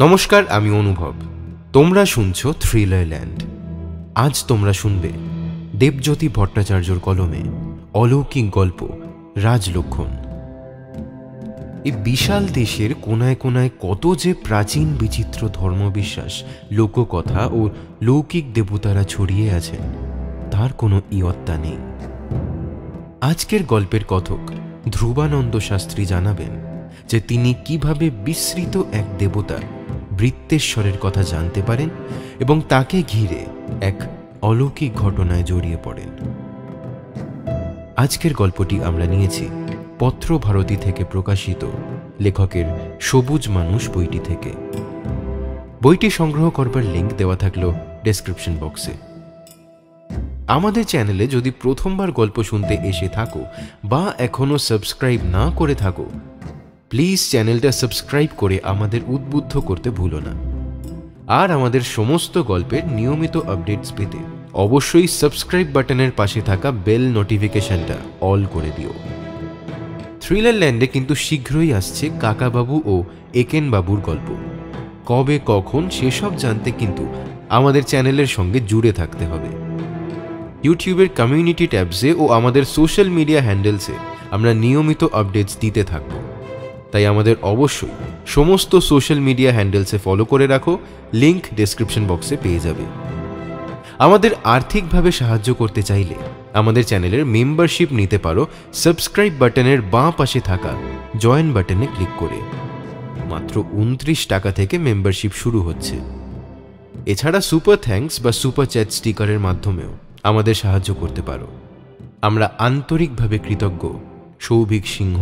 নমস্কার, আমি অনুভব। তোমরা শুনছো থ্রিলার ল্যান্ড। আজ তোমরা শুনবে দেবজ্যোতি ভট্টাচার্যর কলমে অলৌকিক গল্প রাজলক্ষণ। এই বিশাল দেশের কোনায় কোনায় কত যে প্রাচীন বিচিত্র ধর্মবিশ্বাস, লোককথা ও লৌকিক দেবতারা ছড়িয়ে আছেন, তার কোনো ইয়ত্তা নেই। আজকের গল্পের কথক ধ্রুবানন্দ শাস্ত্রী জানাবেন যে তিনি কিভাবে বিস্মৃত এক দেবতার বৃত্তেশ্বরের কথা জানতে পারেন এবং তাকে ঘিরে এক অলৌকিক ঘটনায় জড়িয়ে পড়েন। আজকের গল্পটি আমরা নিয়েছি পত্রভারতী থেকে প্রকাশিত লেখকের সবুজ মানুষ বইটি থেকে। বইটি সংগ্রহ করবার লিঙ্ক দেওয়া থাকলো ডেসক্রিপশন বক্সে। আমাদের চ্যানেলে যদি প্রথমবার গল্প শুনতে এসে থাকো বা এখনো সাবস্ক্রাইব না করে থাকো, প্লিজ চ্যানেলটা সাবস্ক্রাইব করে আমাদের উদ্বুদ্ধ করতে ভুলো না। আর আমাদের সমস্ত গল্পের নিয়মিত আপডেটস পেতে অবশ্যই সাবস্ক্রাইব বাটনের পাশে থাকা বেল নোটিফিকেশনটা অল করে দিও। থ্রিলার ল্যান্ডে কিন্তু শীঘ্রই আসছে কাকাবাবু ও একেন বাবুর গল্প। কবে কখন সেসব জানতে কিন্তু আমাদের চ্যানেলের সঙ্গে জুড়ে থাকতে হবে। ইউটিউবের কমিউনিটি ট্যাবসে ও আমাদের সোশ্যাল মিডিয়া হ্যান্ডেলসে আমরা নিয়মিত আপডেটস দিতে থাকব, তাই আমাদের অবশ্যই সমস্ত সোশ্যাল মিডিয়া হ্যান্ডেলসে ফলো করে রাখো। লিংক ডেসক্রিপশন বক্সে পেয়ে যাবে। আমাদের আর্থিকভাবে সাহায্য করতে চাইলে আমাদের চ্যানেলের মেম্বারশিপ নিতে পারো সাবস্ক্রাইব বাটনের বাঁ পাশে থাকা জয়েন বাটনে ক্লিক করে। মাত্র 29 টাকা থেকে মেম্বারশিপ শুরু হচ্ছে। এছাড়া সুপার থ্যাঙ্কস বা সুপার চ্যাট স্টিকারের মাধ্যমেও আমাদের সাহায্য করতে পারো। আমরা আন্তরিকভাবে কৃতজ্ঞ সৌভিক সিংহ,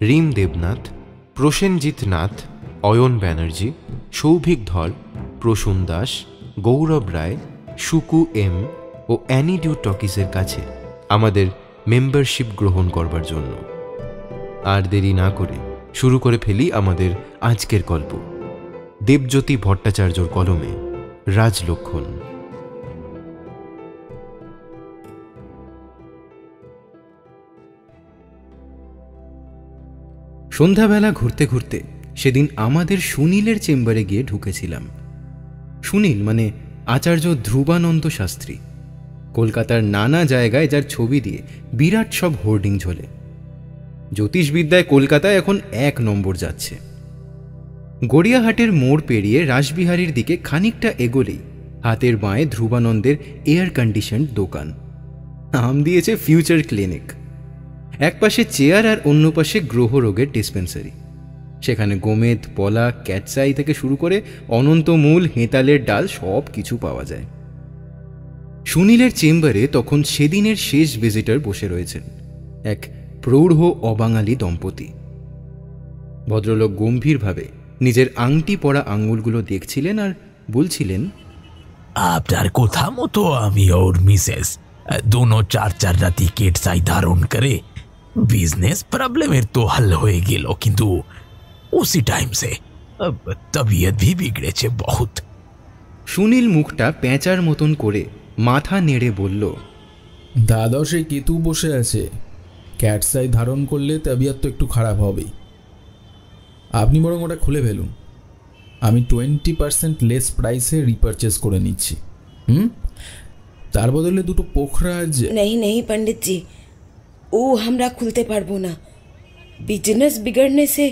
রিম দেবনাথ, প্রসেনজিৎ নাথ, অয়ন ব্যানার্জি, সৌভিক ধর, প্রসূন দাস, গৌরব রায়, Suku M O Annie due টকিসের কাছে আমাদের মেম্বারশিপ গ্রহণ করবার জন্য। আর দেরি না করে শুরু করে ফেলি আমাদের আজকের গল্প, দেবজ্যোতি ভট্টাচার্যর কলমে রাজলক্ষণ। সন্ধ্যাবেলা ঘুরতে ঘুরতে সেদিন আমাদের সুনীলের চেম্বারে গিয়ে ঢুকেছিলাম। সুনীল মানে আচার্য ধ্রুবানন্দ শাস্ত্রী। কলকাতার নানা জায়গায় যার ছবি দিয়ে বিরাট সব হোর্ডিং ঝোলে। জ্যোতিষবিদ্যায় কলকাতায় এখন 1 নম্বর যাচ্ছে। গড়িয়াহাটের মোড় পেরিয়ে রাসবিহারীর দিকে খানিকটা এগোলেই হাতের বাঁয়ে ধ্রুবানন্দের এয়ার কন্ডিশনড দোকান। নাম দিয়েছে ফিউচার ক্লিনিক। এক পাশে চেয়ার আর অন্য পাশে গ্রহ রোগের ডিসপেন্সারি। সেখানে গোমেদ, পলা, ক্যাটসাই থেকে শুরু করে অনন্তমূল, হেঁতালের ডাল সব কিছু পাওয়া যায়। সুনীলের চেম্বারে তখন সেদিনের শেষ ভিজিটর বসে রয়েছেন, এক প্রৌঢ় অবাঙালি দম্পতি। ভদ্রলোক গম্ভীরভাবে নিজের আংটি পরা আঙুলগুলো দেখছিলেন আর বলছিলেন, আপনার কথা মতো আমি ওর মিসেস दोनों 4 রাতি কেটসাই ধারণ করে বিজনেস প্রবলেমের তো হল হয়ে গেল, কিন্তু উসি টাইম সে তবিয়ত ভি বিগড়েছে বহুত। সুনীল মুখটা পেঁচার মতন করে মাথা নেড়ে বলল, দ্বাদশে কেতু বসে আছে, ক্যাটসাই ধারণ করলে তবিয়ত তো একটু খারাপ হবেই। আপনি বরং ওটা খুলে ফেলুন, আমি 20% লেস প্রাইসে রিপারচেস করে নিচ্ছি। তার বদলে দুটো পোখরাজ। नहीं नहीं पंडित जी, वो हमरा खुलते पारबो ना। बिजनेस बिगड़ने से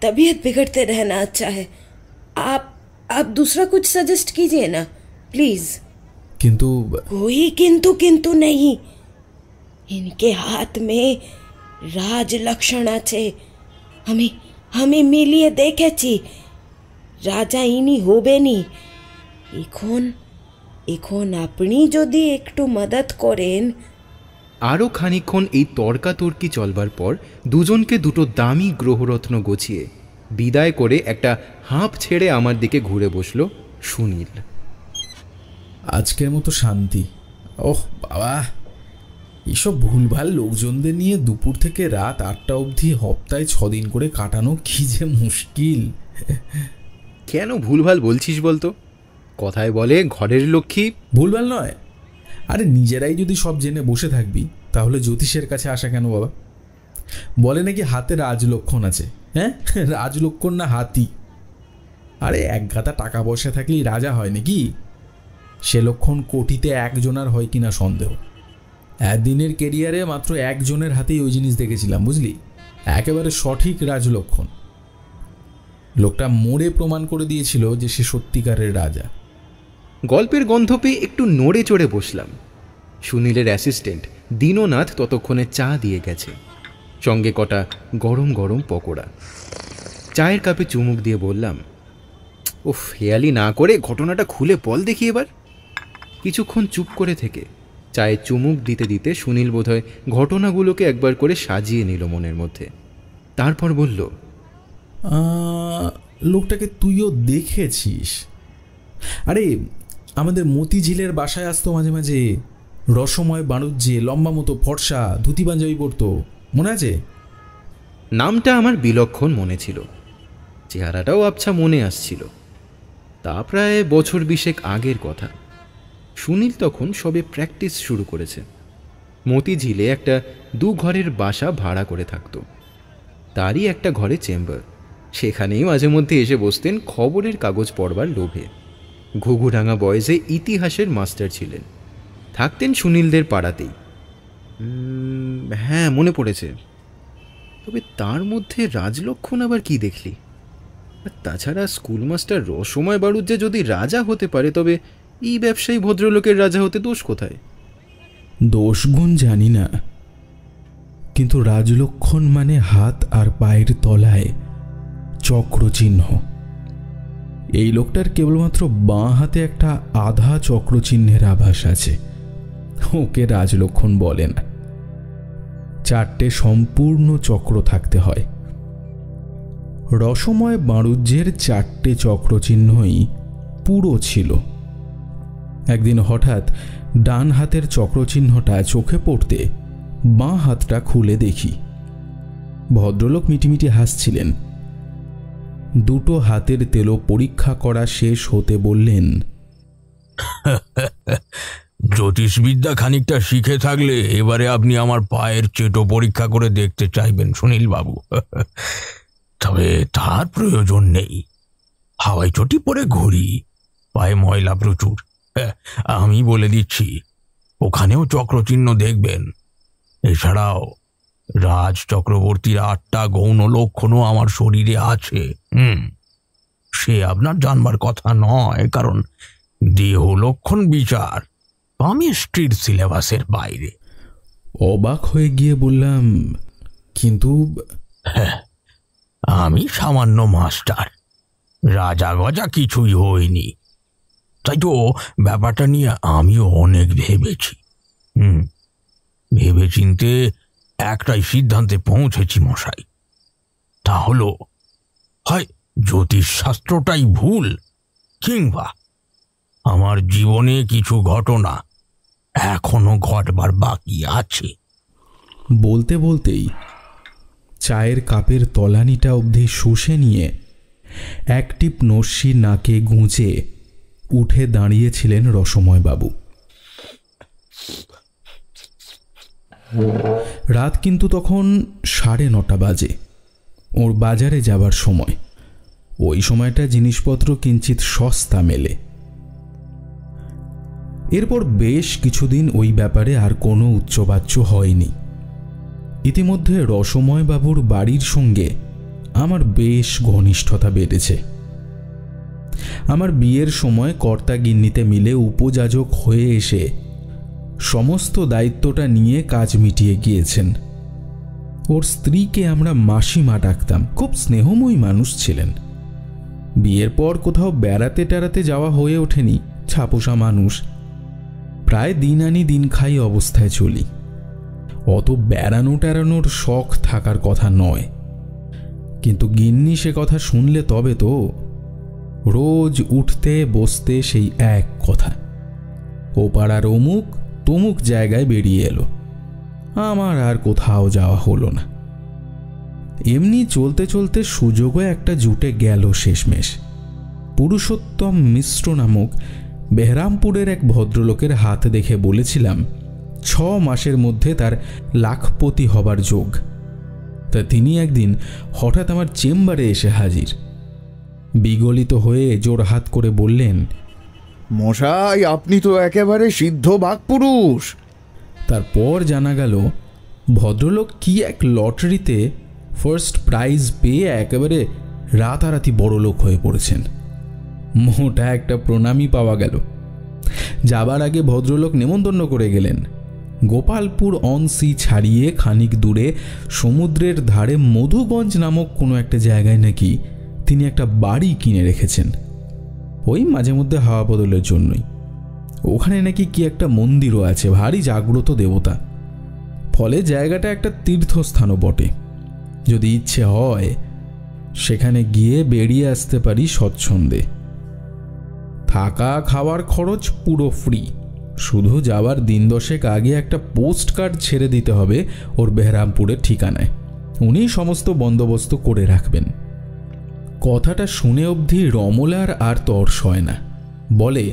तबीयत बिगड़ते रहना अच्छा है। आप दूसरा कुछ सजेस्ट कीजिए ना प्लीज। किंतु कोई किंतु नहीं, इनके हाथ में राज लक्षण আছে। আমি মিলিয়ে দেখেছি, রাজা ইনি হবেনি। এখন আপনি যদি একটু মদত করেন। আরও খানিকক্ষণ এই তর্কাতর্কি চলবার পর দুজনকে দুটো দামি গ্রহরত্ন গছিয়ে বিদায় করে একটা হাঁপ ছেড়ে আমার দিকে ঘুরে বসল সুনীল। আজকের মতো শান্তি। ওহ বাবা, এসব ভুলভাল লোকজনদের নিয়ে দুপুর থেকে রাত 8টা অবধি হপ্তায় 6 দিন করে কাটানো কি যে মুশকিল। কেন ভুলভাল বলছিস বলতো? কথায় বলে ঘরের লক্ষ্মী। ভুলভাল নয়, আরে নিজেরাই যদি সব জেনে বসে থাকবি তাহলে জ্যোতিষের কাছে আসা কেন বাবা? বলে নাকি হাতে রাজলক্ষণ আছে। হ্যাঁ, রাজলক্ষণ না হাতি। আরে এক গাদা টাকা পয়সা থাকলেই রাজা হয় নাকি? সে লক্ষণ কোটিতে একজনের হয় কিনা সন্দেহ। একদিনের কেরিয়ারে মাত্র একজনের হাতেই ওই জিনিস দেখেছিলাম, বুঝলি? একেবারে সঠিক রাজলক্ষণ। লোকটা মোড়ে প্রমাণ করে দিয়েছিল যে সে সত্যিকারের রাজা। গল্পের গন্ধ পেয়ে একটু নড়ে চড়ে বসলাম। সুনীলের অ্যাসিস্ট্যান্ট দীননাথ ততক্ষণে চা দিয়ে গেছে, সঙ্গে কটা গরম গরম পকোড়া। চায়ের কাপে চুমুক দিয়ে বললাম, ওফ, হেয়ালি না করে ঘটনাটা খুলে বল দেখি এবার। কিছুক্ষণ চুপ করে থেকে চায়ে চুমুক দিতে দিতে সুনীল বোধহয় ঘটনাগুলোকে একবার করে সাজিয়ে নিল মনের মধ্যে। তারপর বলল, লোকটাকে তুইও দেখেছিস? আরে আমাদের মতিঝিলের বাসায় আসতো মাঝে মাঝে, রসময় বাণুজ্যে, লম্বা মতো, ফর্সা, ধুতি পাঞ্জাবি পরতো, মনে আছে? নামটা আমার বিলক্ষণ মনে ছিল, চেহারাটাও আবছা মনে আসছিল। তা প্রায় বছর 20 আগের কথা। সুনীল তখন সবে প্র্যাকটিস শুরু করেছে। মতিঝিলে একটা 2 ঘরের বাসা ভাড়া করে থাকতো। তারই একটা ঘরে চেম্বার, সেখানেই মাঝে মধ্যে এসে বসতেন খবরের কাগজ পড়বার লোভে। ঘুঘুডাঙ্গা বয়েজে ইতিহাসের মাস্টার ছিলেন, থাকতেন সুনীলদের পাড়াতেই। হ্যাঁ, মনে পড়েছে। তবে তার মধ্যে রাজলক্ষণ আবার কি দেখলি? আর তাছাড়া স্কুল মাস্টার রসময় বাড়ুজ্যে যদি রাজা হতে পারে, তবে এই ব্যবসায়ী ভদ্রলোকের রাজা হতে দোষ কোথায়? দোষগুণ জানি না, কিন্তু রাজলক্ষণ মানে হাত আর পায়ের তলায় চক্রচিহ্ন। এই লোকটার কেবলমাত্র বাঁ হাতে একটা আধা চক্রচিহ্নের আভাস আছে। ওকে রাজলক্ষণ বলে না, 4টে সম্পূর্ণ চক্র থাকতে হয়। রসময় বাণুজ্যের 4টে চক্রচিহ্নই পুরো ছিল। একদিন হঠাৎ ডান হাতের চক্রচিহ্নটা চোখে পড়তে বাঁ হাতটা খুলে দেখি। ভদ্রলোক মিটিমিটি হাসছিলেন। দুটো হাতের তেলো পরীক্ষা করা শেষ হতে বললেন, জ্যোতিষবিদ্যা খানিকটা শিখে থাকলে এবারে আপনি আমার পায়ের চেটো পরীক্ষা করে দেখতে চাইবেন সুনীল বাবু। তবে তার প্রয়োজন নেই, হাওয়াই চটি পরে ঘুরি, পায়ে ময়লা প্রচুর। আমি বলে দিচ্ছি, ওখানেও চক্রচিহ্ন দেখবেন। এছাড়াও রাজ চক্রবর্তীর 8টা গৌণ লক্ষণও আমার শরীরে আছে। সে আপনার জানবার কথা নয়, কারণ দেহ লক্ষণ বিচার পামিস্ট্রির সিলেবাসের বাইরে। অবাক হয়ে গিয়ে বললাম, কিন্তু আমি সামান্য মাস্টার, রাজা গজা কিছুই হইনি। তাই তো ব্যাপারটা নিয়ে আমিও অনেক ভেবেছি। ভেবে চিনতে একটাই সিদ্ধান্তে পৌঁছেছি মশাই, তা হলো হয় জ্যোতিষশাস্ত্রটাই ভুল, কিংবা আমার জীবনে কিছু ঘটনা এখনো ঘটবার বাকি আছে। বলতে বলতেই চায়ের কাপের তলানিটা অবধি শুষে নিয়ে এক টিপ নস্যি নাকে গুঁজে উঠে দাঁড়িয়েছিলেন রসময়বাবু। রাত কিন্তু তখন 9:30 বাজে। ওর বাজারে যাবার সময়। ওই সময়টা জিনিসপত্র কিঞ্চিত সস্তা মেলে। এরপর বেশ কিছুদিন ওই ব্যাপারে আর কোনো উচ্চবাচ্য হয়নি। ইতিমধ্যে রসময়বাবুর বাড়ির সঙ্গে আমার বেশ ঘনিষ্ঠতা বেড়েছে। আমার বিয়ের সময় কর্তা গিন্নিতে মিলে উপযাজক হয়ে এসে সমস্ত দায়িত্বটা নিয়ে কাজ মিটিয়ে গিয়েছেন। ওর স্ত্রীকে আমরা মাসিমা ডাকতাম, খুব স্নেহময়ী মানুষ ছিলেন। বিয়ের পর কোথাও বেড়াতে টেড়াতে যাওয়া হয়ে ওঠেনি, ছাপোষা মানুষ, প্রায় দিন আনি দিন খাই অবস্থায় চলি। অত বেড়ানো টেড়ানোর শখ থাকার কথা নয়, কিন্তু গিন্নি সে কথা শুনলে তবে তো। রোজ উঠতে বসতে সেই এক কথা, ও পাড়ার অমুক তমুক জায়গায় বেরিয়ে এলো। আমার আর কোথাও যাওয়া হলো না। এমনি চলতে চলতে সুযোগও একটা জুটে গেল শেষমেশ। পুরুষোত্তম মিশ্র নামক বেহরামপুরের এক ভদ্রলোকের হাত দেখে বলেছিলাম 6 মাসের মধ্যে তার লাখপতি হবার যোগ। তা তিনি একদিন হঠাৎ আমার চেম্বারে এসে হাজির। বিগলিত হয়ে জোড়হাত করে বললেন, মশাই, আপনি তো একেবারে সিদ্ধ বাকপুরুষ। তারপর জানা গেল ভদ্রলোক কি এক লটারিতে ফার্স্ট প্রাইজ পেয়ে একেবারে রাতারাতি বড় লোক হয়ে পড়েছেন। মোটা একটা প্রণামী পাওয়া গেল। যাবার আগে ভদ্রলোক নেমন্তন্ন করে গেলেন গোপালপুর অন সি ছাড়িয়ে খানিক দূরে সমুদ্রের ধারে মধুগঞ্জ নামক কোনো একটা জায়গায় নাকি তিনি একটা বাড়ি কিনে রেখেছেন, ওই মাঝে মধ্যে হাওয়া বদলের জন্যই। ওখানে নাকি কি একটা মন্দিরও আছে, ভারী জাগ্রত দেবতা। ফলে জায়গাটা একটা তীর্থস্থানও বটে। যদি ইচ্ছে হয় সেখানে গিয়ে বেরিয়ে আসতে পারি স্বচ্ছন্দে। থাকা খাওয়ার খরচ পুরো ফ্রি, শুধু যাওয়ার দিন দশেক আগে একটা পোস্ট কার্ড ছেড়ে দিতে হবে ওর বেহরামপুরের ঠিকানায়। উনি সমস্ত বন্দোবস্ত করে রাখবেন। কথাটা শুনে অবধি রমলার আর তর সয় না। বলে,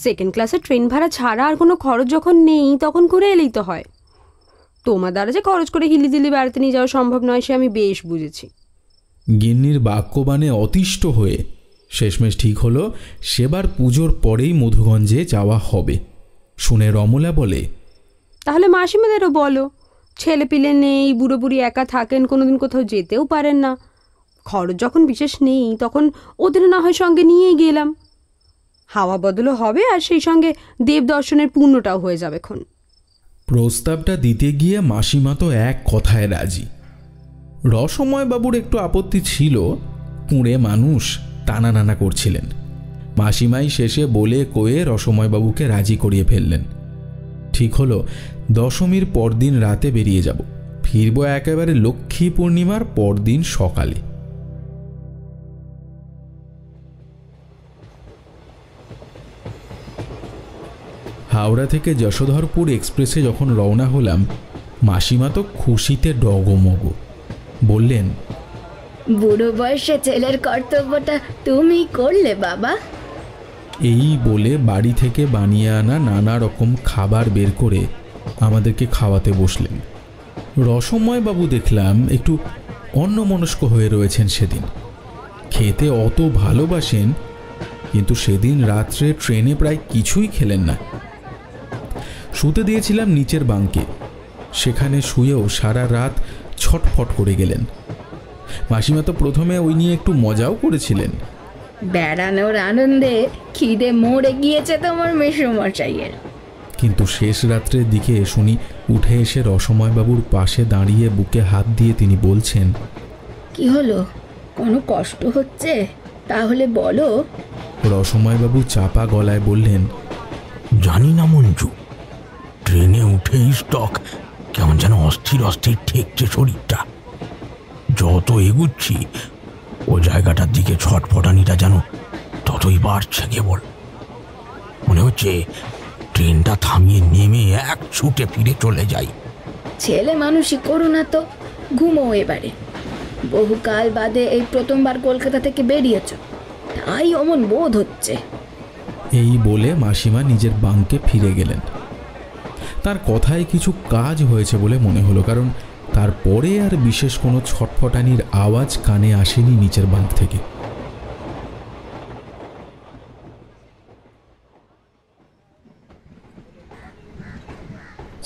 সেকেন্ড ক্লাসে ট্রেন ভাড়া ছাড়া আর কোনো খরচ যখন নেই তখন করে এলেই তো হয়। তোমার দ্বারা যে খরচ করে হিলিদিলি বেড়াতে নিয়ে যাওয়া সম্ভব নয় সে আমি বেশ বুঝেছি। গিন্নির বাক্যবাণে অতিষ্ঠ হয়ে শেষমেশ ঠিক হলো সেবার পুজোর পরেই মধুগঞ্জে যাওয়া হবে। শুনে রমলা বলে, তাহলে মাসিমাদেরও বলো, ছেলে পিলে নেই, বুড়ো বুড়ি একা থাকেন, কোনোদিন কোথাও যেতেও পারেন না। খরচ যখন বিশেষ নেই তখন ওদের না হয় সঙ্গে নিয়েই গেলাম। হাওয়া বদলও হবে আর সেই সঙ্গে দেব দর্শনের পুণ্যটাও হয়ে যাবে খন। প্রস্তাবটা দিতে গিয়ে মাসিমা তো এক কথায় রাজি। রসময় বাবুর একটু আপত্তি ছিল, কুঁড়ে মানুষ টানা নানা করছিলেন। মাসিমাই শেষে বলে কয়ে রসময়বাবুকে রাজি করিয়ে ফেললেন। ঠিক হলো দশমীর পরদিন রাতে বেরিয়ে যাব, ফিরব একেবারে লক্ষ্মী পূর্ণিমার পরদিন সকালে। হাওড়া থেকে যশোধরপুর এক্সপ্রেসে যখন রওনা হলাম, মাসিমা তো খুশিতে ডগমগ। বললেন, বুড়ো বয়সে ছেলের কর্তব্যটা তুমি করলে বাবা। এই বলে বাড়ি থেকে বানিয়ে আনা নানা রকম খাবার বের করে আমাদেরকে খাওয়াতে বসলেন। রসময়বাবু দেখলাম একটু অন্যমনস্ক হয়ে রয়েছেন সেদিন। খেতে অত ভালোবাসেন, কিন্তু সেদিন রাত্রে ট্রেনে প্রায় কিছুই খেলেন না। শুতে দিয়েছিলাম নিচের বাঙ্কে, সেখানে শুয়েও সারা রাত ছটফট করে গেলেন। মাসিমা তো প্রথমে ওই নিয়ে একটু মজাও করেছিলেন। বেড়ানোর আনন্দে খিদে মরে গিয়েছে তোমার মেসোমশাইয়ের। কিন্তু শেষ রাত্রের দিকে শুনি উঠে এসে রসময়বাবুর পাশে দাঁড়িয়ে বুকে হাত দিয়ে তিনি বলছেন, কি হলো, কোনো কষ্ট হচ্ছে? তাহলে বলো। রসময়বাবু চাপা গলায় বললেন, জানি না মঞ্জু, ট্রেনে উঠেই স্টক কেমন যেন অস্থির অস্থির ঠেকছে শরীরটা। যত এগুচ্ছি ও জায়গাটার দিকে ছটফটানিটা যেন ততই বাড়ছে। কেবল মনে হচ্ছে ট্রেনটা থামিয়ে নেমে এক ছুটে ফিরে চলে যাই। ছেলে মানুষই করো না তো, ঘুমো এবারে। বহুকাল বাদে এই প্রথমবার কলকাতা থেকে বেরিয়েছ, তাই অমন বোধ হচ্ছে। এই বলে মাসিমা নিজের বাঙ্কে ফিরে গেলেন। তার কথায় কিছু কাজ হয়েছে বলে মনে হলো, কারণ তারপরে আর বিশেষ কোনো ছটফটানির আওয়াজ কানে আসেনি নিচের বাঙ্ক থেকে।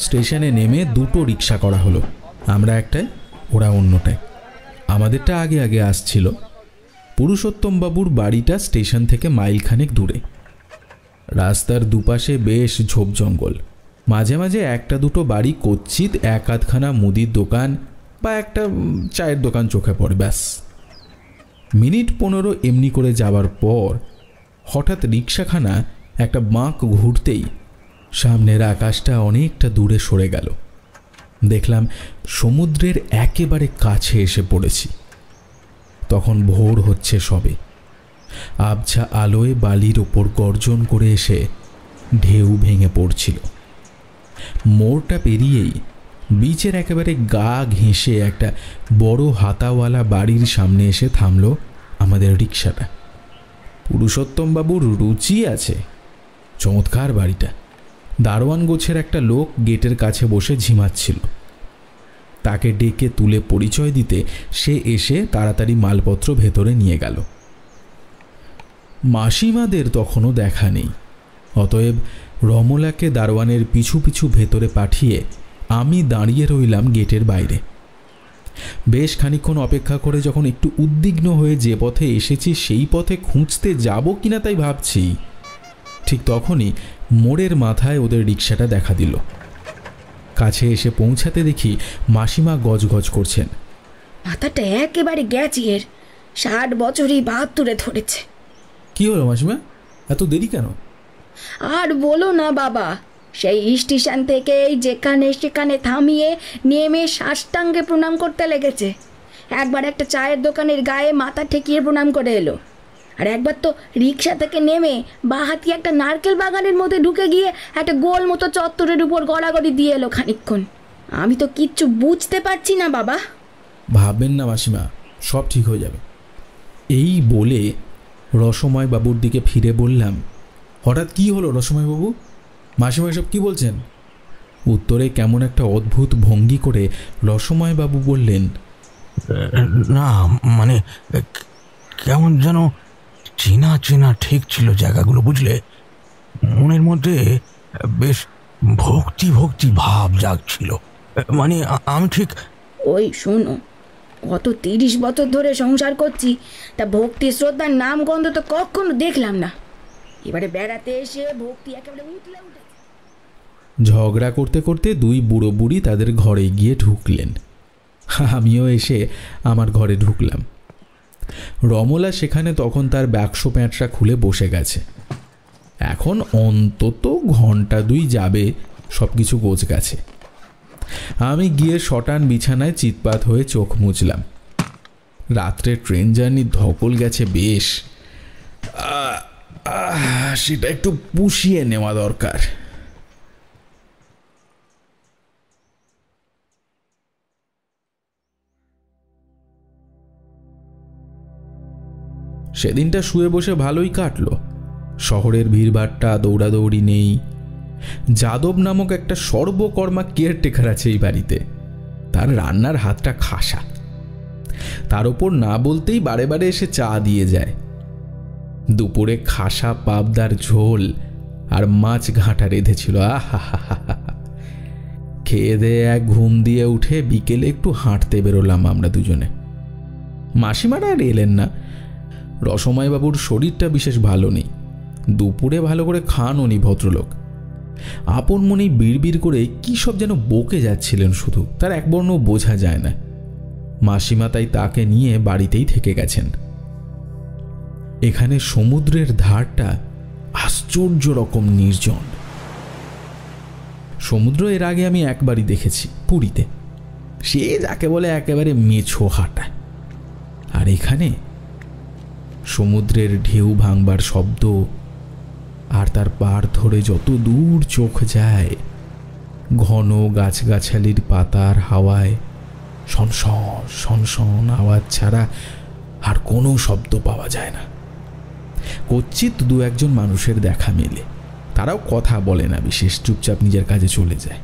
স্টেশনে নেমে দুটো রিক্সা করা হলো, আমরা একটায় ওরা অন্যটায়। আমাদেরটা আগে আগে আসছিল। পুরুষোত্তমবাবুর বাড়িটা স্টেশন থেকে মাইলখানেক দূরে। রাস্তার দুপাশে বেশ ঝোপ জঙ্গল, মাঝে মাঝে একটা দুটো বাড়ি, কচ্ছিত এক আধখানা মুদির দোকান বা একটা চায়ের দোকান চোখে পড়ে, ব্যাস। মিনিট 15 এমনি করে যাবার পর হঠাৎ রিক্সাখানা একটা বাঁক ঘুরতেই সামনের আকাশটা অনেকটা দূরে সরে গেল। দেখলাম সমুদ্রের একেবারে কাছে এসে পড়েছি। তখন ভোর হচ্ছে সবে। আবছা আলোয় বালির ওপর গর্জন করে এসে ঢেউ ভেঙে পড়ছিল। মোড়টা পেরিয়েই বিচের একেবারে গা ঘেঁষে একটা বড় হাতাওয়ালা বাড়ির সামনে এসে থামল আমাদের রিক্সাটা। পুরুষোত্তমবাবুর রুচি আছে, চমৎকার বাড়িটা। দারোয়ান গোছের একটা লোক গেটের কাছে বসে ঝিমাচ্ছিল। তাকে ডেকে তুলে পরিচয় দিতে সে এসে তাড়াতাড়ি মালপত্র ভেতরে নিয়ে গেল। মাসিমাদের তখনও দেখা নেই। অতএব রমলাকে দারোয়ানের পিছু পিছু ভেতরে পাঠিয়ে আমি দাঁড়িয়ে রইলাম গেটের বাইরে। বেশ খানিকক্ষণ অপেক্ষা করে যখন একটু উদ্বিগ্ন হয়ে যে পথে এসেছি সেই পথে খুঁজতে যাব কিনা তাই ভাবছি, ঠিক তখনই মোড়ের মাথায় ওদের রিক্সাটা দেখা দিল। কাছে এসে পৌঁছাতে দেখি মাসিমা গজগজ করছেন। মাথাটা একেবারে গেছে এর, 60 বছরই 72-এ ধরেছে। কি হলো মাসিমা, এত দেরি কেন? আর বলো না বাবা, সেই স্টেশন থেকে যেখানে সেখানে থামিয়ে নেমে সাষ্টাঙ্গে প্রণাম করতে লেগেছে। একবার একটা চায়ের দোকানের গায়ে মাথা ঠেকিয়ে প্রণাম করে এলো, আর একবার তো রিক্সা থেকে নেমে বাহাতি একটা নারকেল বাগানের মধ্যে ঢুকে গিয়ে একটা গোল মতো চত্বরের উপর গড়াগড়ি দিয়ে এলো খানিকক্ষণ। আমি তো কিচ্ছু বুঝতে পারছি না বাবা। ভাববেন না মাসিমা, সব ঠিক হয়ে যাবে। এই বলে রসময় বাবুর দিকে ফিরে বললাম, হঠাৎ কি হলো রসময় বাবু? মাসিমা এসব কি বলছেন? উত্তরে কেমন একটা অদ্ভুত ভঙ্গি করে রসময় বাবু বললেন, না মানে কেমন যেন চেনা চেনা ঠিক ছিল জায়গাগুলো, বুঝলে? মনের মধ্যে বেশ ভক্তি ভক্তি ভাব জাগছিল। মানে আমি ঠিক ওই শোনো, গত 30 বছর ধরে সংসার করছি, তা ভক্তি শ্রদ্ধার নাম গন্ধ তো কখনো দেখলাম না। এবারে বেড়াতে এসে ভক্তি একেবারে উঠলে উঠে। ঝগড়া করতে করতে দুই বুড়ো বুড়ি তাদের ঘরে গিয়ে ঢুকলেন। আমিও এসে আমার ঘরে ঢুকলাম। রমলা সেখানে তখন তার বাক্স প্যাঁটরা খুলে বসে গেছে। এখন অন্তত ঘন্টা 2 যাবে সব কিছু গোছ গেছে। আমি গিয়ে শটান বিছানায় চিৎপাত হয়ে চোখ মুছলাম। রাত্রে ট্রেন জার্নি ধকল গেছে বেশ, সেটা একটু পুষিয়ে নেওয়া দরকার। সেদিনটা শুয়ে বসে ভালোই কাটলো। শহরের ভিড়ভাট্টা, দৌড়াদৌড়ি নেই। যাদব নামক একটা সর্বকর্মা কেয়ারটেকার আছে এই বাড়িতে। তার রান্নার হাতটা খাসা, তার ওপর না বলতেই বারে বারে এসে চা দিয়ে যায়। দুপুরে খাসা পাবদার ঝোল আর মাছ ঘাঁটা রেঁধেছিল। আহা, খেয়ে দিয়ে এক ঘুম দিয়ে উঠে বিকেলে একটু হাঁটতে বেরোলাম আমরা দুজনে। মাসিমারা আর এলেন না। রসময়বাবুর শরীরটা বিশেষ ভালো নেই। দুপুরে ভালো করে খানও নি ভদ্রলোক। আপন মনেই বিড়বিড় করে কী সব যেন বকে যাচ্ছিলেন, শুধু তার একবর্ণ বোঝা যায় না। মাসিমা তাই তাকে নিয়ে বাড়িতেই থেকে গেছেন। এখানে সমুদ্রের ধারটা আশ্চর্য রকম নির্জন। সমুদ্র এর আগে আমি একবারই দেখেছি, পুরীতে। সে যাকে বলে একেবারে মেছো হাঁটা। আর এখানে সমুদ্রের ঢেউ ভাঙবার শব্দ, আর তার পাড় ধরে যত দূর চোখ যায়, ঘন গাছগাছালির পাতার হাওয়ায় সনসন সনসন আওয়াজ ছাড়া আর কোনো শব্দ পাওয়া যায় না। কচ্ছিত 2-1 মানুষের দেখা মেলে, তারাও কথা বলে না বিশেষ, চুপচাপ নিজের কাজে চলে যায়।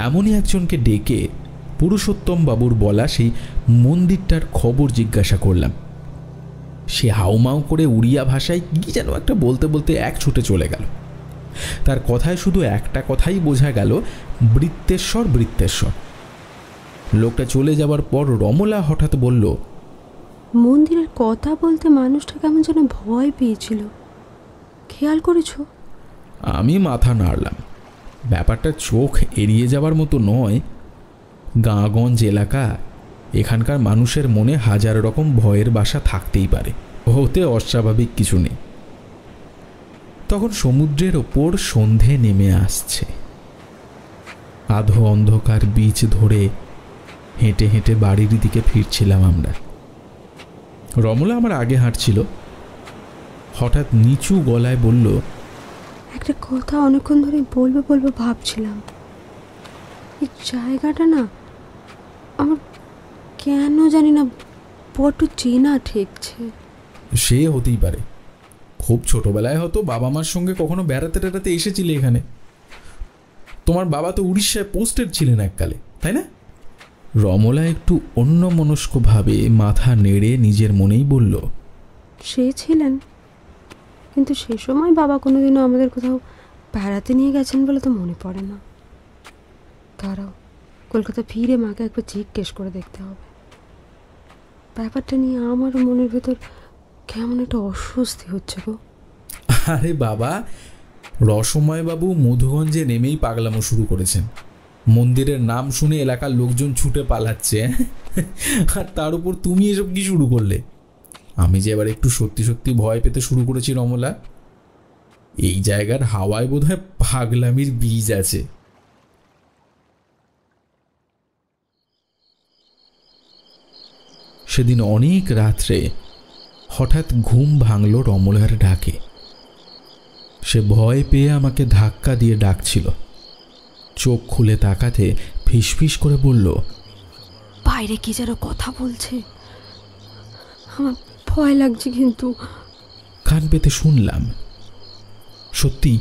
এমনই একজনকে ডেকে পুরুষোত্তম বাবুর বলা সেই মন্দিরটার খবর জিজ্ঞাসা করলাম। সে হাউমাউ করে উড়িয়া ভাষায় কি যেন একটা বলতে বলতে এক ছুটে চলে গেল। তার কথায় শুধু একটা কথাই বোঝা গেল, বৃত্তেশ্বর বৃত্তেশ্বর। লোকটা চলে যাবার পর রমলা হঠাৎ বলল, মন্দিরের কথা বলতে মানুষটা কেমন যেন ভয় পেয়েছিল, খেয়াল করেছ? আমি মাথা নাড়লাম। ব্যাপারটা চোখ এড়িয়ে যাবার মতো নয়। গাঁগঞ্জ এলাকা, এখানকার মানুষের মনে 1000 রকম ভয়ের বাসা থাকতেই পারে, হতে অস্বাভাবিক কিছু নেই। তখন সমুদ্রের ওপর সন্ধে নেমে আসছে। আধো অন্ধকার বীচ ধরে হেঁটে হেঁটে বাড়ির দিকে ফিরছিলাম আমরা। রমলা আমার আগে হাঁটছিল। হঠাৎ নিচু গলায় বলল, একটা কথা অনেকক্ষণ ধরে বলবো ভাবছিলাম। এই জায়গাটা না আমার কেন জানি না বড্ড চেনা ঠেকছে। সে হতেই পারে, খুব ছোটবেলায় হয়তো বাবা মার সঙ্গে কখনো বেড়াতে টেড়াতে এসেছিলে এখানে। তোমার বাবা তো উড়িষ্যায় পোস্টেড ছিলেন এককালে, তাই না? রমলা একটু অন্যমনস্কভাবে মাথা নেড়ে নিজের মনেই বলল, সে ছিলেন, কিন্তু সে সময় বাবা কোনোদিনও আমাদের কোথাও বেড়াতে নিয়ে গেছেন বলে তো মনে পড়ে না। তারাও কলকাতা ফিরে মাকে একবার জিজ্ঞেস করে দেখতে হবে। ব্যাপারটা নিয়ে আমার মনের ভেতর কেমন একটা অস্বস্তি হচ্ছে গো। আরে বাবা, রসময়বাবু মধুগঞ্জে নেমেই পাগলামো শুরু করেছেন। মন্দিরের নাম শুনে এলাকার লোকজন ছুটে পালাচ্ছে, আর তার উপর তুমি এসব কি শুরু করলে? আমি যে এবার একটু সত্যি সত্যি ভয় পেতে শুরু করেছি রমলা। এই জায়গার হাওয়ায় বোধহয় পাগলামির বীজ আছে। সেদিন অনেক রাত্রে হঠাৎ ঘুম ভাঙল রমলার ডাকে। সে ভয় পেয়ে আমাকে ধাক্কা দিয়ে ডাকছিল। চোখ খুলে তাকাতে ফিসফিস করে বলল, বাইরে কি যেন কথা বলছে, আমার ভয় লাগছে। কিন্তু কান পেতে শুনলাম, সত্যি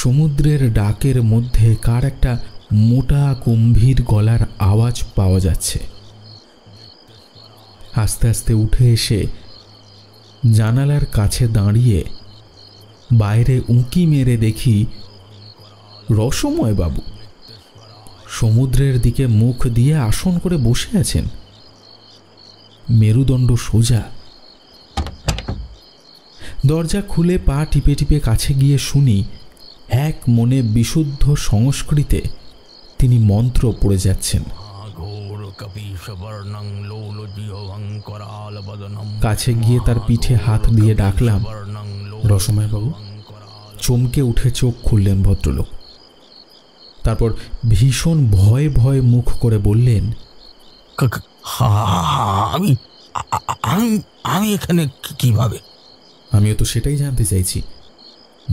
সমুদ্রের ডাকের মধ্যে কার একটা মোটা গম্ভীর গলার আওয়াজ পাওয়া যাচ্ছে। আস্তে আস্তে উঠে এসে জানালার কাছে দাঁড়িয়ে বাইরে উঁকি মেরে দেখি রসময় বাবু সমুদ্রের দিকে মুখ দিয়ে আসন করে বসে আছেন, মেরুদণ্ড সোজা। দরজা খুলে পা টিপে টিপে কাছে গিয়ে শুনি এক মনে বিশুদ্ধ সংস্কৃতে তিনি মন্ত্র পড়ে যাচ্ছেন। কাছে গিয়ে তার পিঠে হাত দিয়ে ডাকলাম, রসময়বাবু। চমকে উঠে চোখ খুললেন ভদ্রলোক। তারপর ভীষণ ভয়ে ভয়ে মুখ করে বললেন, আমি আমি এখানে কিভাবে? আমিও তো সেটাই জানতে চাইছি।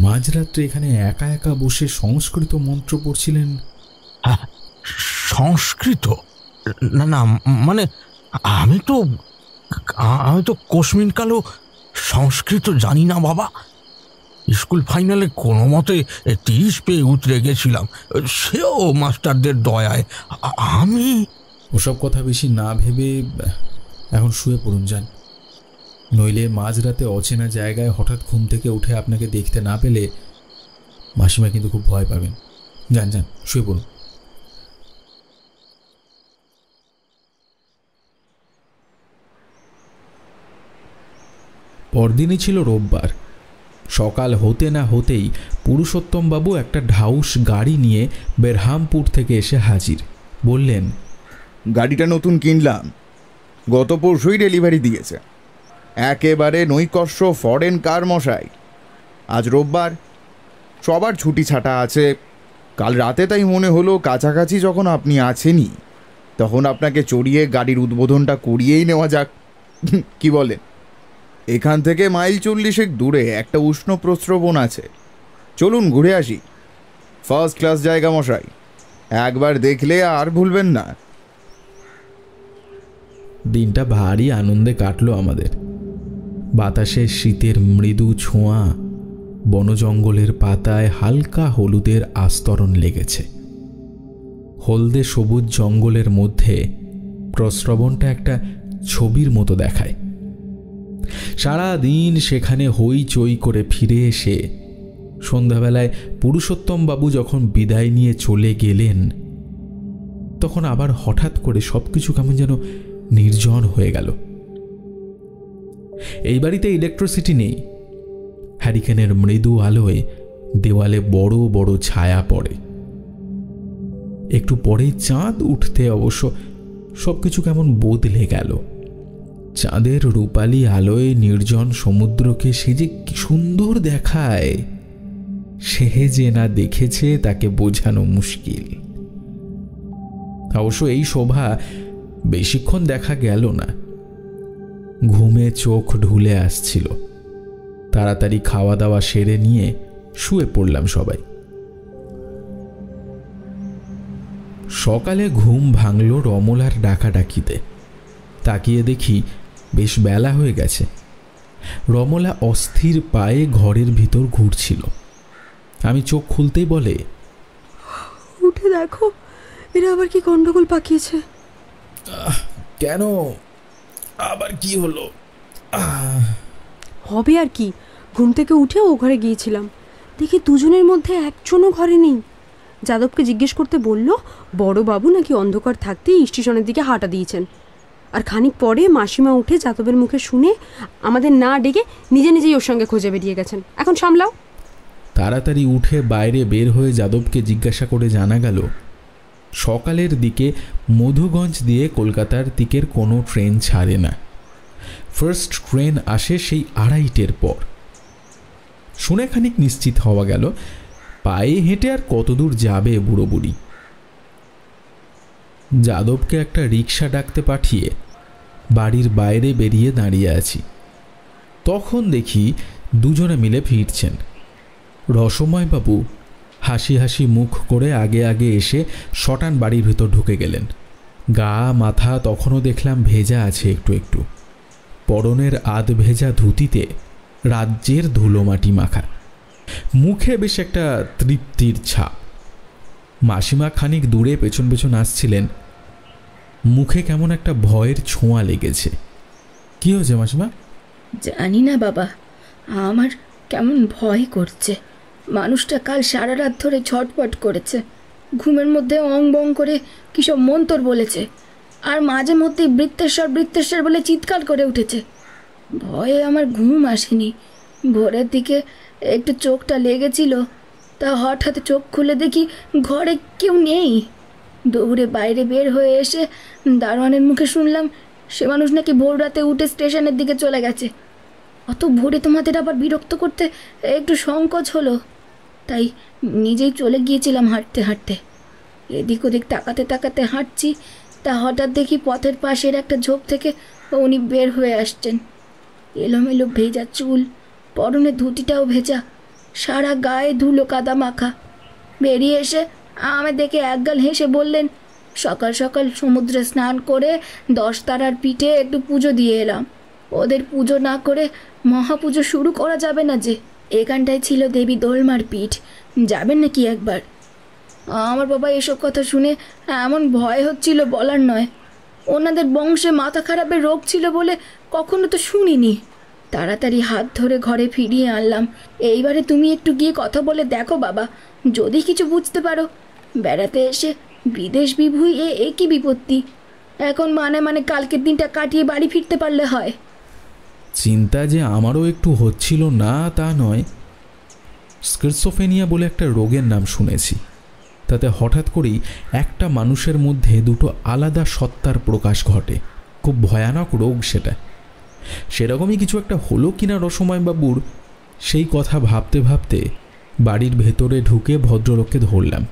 মাঝরাত্রে এখানে একা একা বসে সংস্কৃত মন্ত্র পড়ছিলেন? সংস্কৃত? না না, মানে আমি তো কোশমিনকালেও সংস্কৃত জানি না বাবা। স্কুল ফাইনালে কোনো মতে 30 পেয়ে উতরে গেছিলাম, সেও মাস্টারদের দয়ায়। আমি ওসব কথা বেশি না ভেবে এখন শুয়ে পড়ুন যান, নইলে মাঝরাতে অচেনা জায়গায় হঠাৎ ঘুম থেকে উঠে আপনাকে দেখতে না পেলে মাসিমা কিন্তু খুব ভয় পাবেন। যান যান, শুয়ে পড়ুন। পরদিনই ছিল রোববার। সকাল হতে না হতেই পুরুষোত্তমবাবু একটা ঢাউস গাড়ি নিয়ে বেরহামপুর থেকে এসে হাজির। বললেন, গাড়িটা নতুন কিনলাম, গত পরশুই ডেলিভারি দিয়েছে। একেবারে নৈকর্য ফরেন কার মশাই। আজ রোববার, সবার ছুটি ছাটা আছে। কাল রাতে তাই মনে হলো কাছাকাছি যখন আপনি আছেনই, তখন আপনাকে চড়িয়ে গাড়ির উদ্বোধনটা করিয়েই নেওয়া যাক, কি বলেন? এখান থেকে মাইল 40 দূরে একটা উষ্ণ প্রস্রবণ আছে, চলুন ঘুরে আসি। ফার্স্ট ক্লাস জায়গা মশাই, একবার দেখলে আর ভুলবেন না। দিনটা ভারী আনন্দে কাটলো আমাদের। বাতাসে শীতের মৃদু ছোঁয়া, বনজঙ্গলের পাতায় হালকা হলুদের আস্তরণ লেগেছে। হলদে সবুজ জঙ্গলের মধ্যে প্রস্রবণটা একটা ছবির মতো দেখায়। সারা দিন সেখানে হইচই করে ফিরে এসে সন্ধ্যাবেলায় পুরুষোত্তমবাবু যখন বিদায় নিয়ে চলে গেলেন, তখন আবার হঠাৎ করে সবকিছু কেমন যেন নির্জন হয়ে গেল। এই বাড়িতে ইলেকট্রিসিটি নেই। হ্যারিকেনের মৃদু আলোয় দেওয়ালে বড় বড় ছায়া পড়ে। একটু পরেই চাঁদ উঠতে অবশ্য সবকিছু কেমন বদলে গেল। চাঁদের রূপালী আলোয় নির্জন সমুদ্রকে সে যে কি সুন্দর দেখায়, সে যে না দেখেছে তাকে বোঝানো মুশকিল। অবশ্য এই শোভা বেশিক্ষণ দেখা গেল না। ঘুমে চোখ ঢুলে আসছিল। তাড়াতাড়ি খাওয়া দাওয়া সেরে নিয়ে শুয়ে পড়লাম সবাই। সকালে ঘুম ভাঙল রমলার ডাকাডাকিতে। তাকিয়ে দেখি বেশ বেলা হয়ে গেছে। রমলা অস্থির পায়ে ঘরের ভিতর ঘুরছিল। আমি চোখ খুলতেই বলে, উঠে দেখো, এরা আবার কি গন্ডগোল পাকিয়েছে। কেন, আবার কি হলো? হবে আর কি, ঘুম থেকে উঠে ও ঘরে গিয়েছিলাম, দেখি দুজনের মধ্যে একজনও ঘরে নেই। যাদবকে জিজ্ঞেস করতে বলল বড়বাবু নাকি অন্ধকার থাকতেই স্টেশনের দিকে হাঁটা দিয়েছেন। আর খানিক পরে মাসিমা উঠে যাদবের মুখে শুনে আমাদের না ডেকে নিজে নিজেই ওর সঙ্গে খোঁজে বেরিয়ে গেছেন। এখন সামলাও। তাড়াতাড়ি উঠে বাইরে বের হয়ে যাদবকে জিজ্ঞাসা করে জানা গেল সকালের দিকে মধুগঞ্জ দিয়ে কলকাতার দিকের কোনো ট্রেন ছাড়ে না, ফার্স্ট ট্রেন আসে সেই 2:30-এর পর। শুনে খানিক নিশ্চিত হওয়া গেল পায়ে হেঁটে আর কতদূর যাবে বুড়ো বুড়ি। যাদবকে একটা রিক্সা ডাকতে পাঠিয়ে বাড়ির বাইরে বেরিয়ে দাঁড়িয়ে আছি। তখন দেখি দুজনে মিলে ফিরছেন। রসময়বাবু হাসি হাসি মুখ করে আগে আগে এসে শটান বাড়ির ভিতর ঢুকে গেলেন। গা মাথা তখনও দেখলাম ভেজা আছে একটু একটু, পরনের আধ ভেজা ধুতিতে রাজ্যের ধুলোমাটি মাখা, মুখে বেশ একটা তৃপ্তির ছাপ। মাসিমা খানিক দূরে পেছন পেছন আসছিলেন, মুখে কেমন একটা ভয়ের ছোঁয়া লেগেছে। কি হয়েছে মাসিমা? জানি না বাবা, আমার কেমন ভয় করছে। মানুষটা কাল সারা রাত ধরে ছটপট করেছে, ঘুমের মধ্যে অং বং করে কিসব মন্তর বলেছে, আর মাঝে মধ্যেই বৃত্তেশ্বর বৃত্তেশ্বর বলে চিৎকার করে উঠেছে। ভয়ে আমার ঘুম আসেনি। ভোরের দিকে একটু চোখটা লেগেছিল, তা হঠাৎ চোখ খুলে দেখি ঘরে কেউ নেই। দৌড়ে বাইরে বের হয়ে এসে দারোয়ানের মুখে শুনলাম সে মানুষ নাকি ভোর রাতে উঠে স্টেশনের দিকে চলে গেছে। অত ভোরে তোমাদের আবার বিরক্ত করতে একটু সংকোচ হলো, তাই নিজেই চলে গিয়েছিলাম হাঁটতে হাঁটতে। এদিক ওদিক তাকাতে তাকাতে হাঁটছি, তা হঠাৎ দেখি পথের পাশের একটা ঝোপ থেকে উনি বের হয়ে আসছেন। এলোমেলো ভেজা চুল, পরনে ধুতিটাও ভেজা, সারা গায়ে ধুলো কাদা মাখা। বেরিয়ে এসে আমি দেখে একগাল হেসে বললেন, সকাল সকাল সমুদ্রে স্নান করে 10 তারার পিঠে একটু পুজো দিয়ে এলাম। ওদের পুজো না করে মহাপুজো শুরু করা যাবে না যে। এখানটায় ছিল দেবী দোলমার পিঠ, যাবেন নাকি একবার? আমার বাবা এসব কথা শুনে এমন ভয় হচ্ছিল বলার নয়। ওনাদের বংশে মাথা খারাপের রোগ ছিল বলে কখনো তো শুনিনি। তাড়াতাড়ি হাত ধরে ঘরে ফিরিয়ে আনলাম। এইবারে তুমি একটু গিয়ে কথা বলে দেখো বাবা, যদি কিছু বুঝতে পারো। বেড়াতে এসে বিদেশ বিভুই এ কি বিপত্তি। এখন মানে কালকের দিনটা কাটিয়ে বাড়ি ফিরতে পারলে হয়। চিন্তা যে আমারও একটু হচ্ছিল না তা নয়। স্কিজোফ্রেনিয়া বলে একটা রোগের নাম শুনেছি, তাতে হঠাৎ করেই একটা মানুষের মধ্যে দুটো আলাদা সত্তার প্রকাশ ঘটে। খুব ভয়ানক রোগ সেটা। সেরকমই কিছু একটা হলো কিনা রসময়বাবুর, সেই কথা ভাবতে ভাবতে বাড়ির ভেতরে ঢুকে ভদ্রলোককে ধরলাম।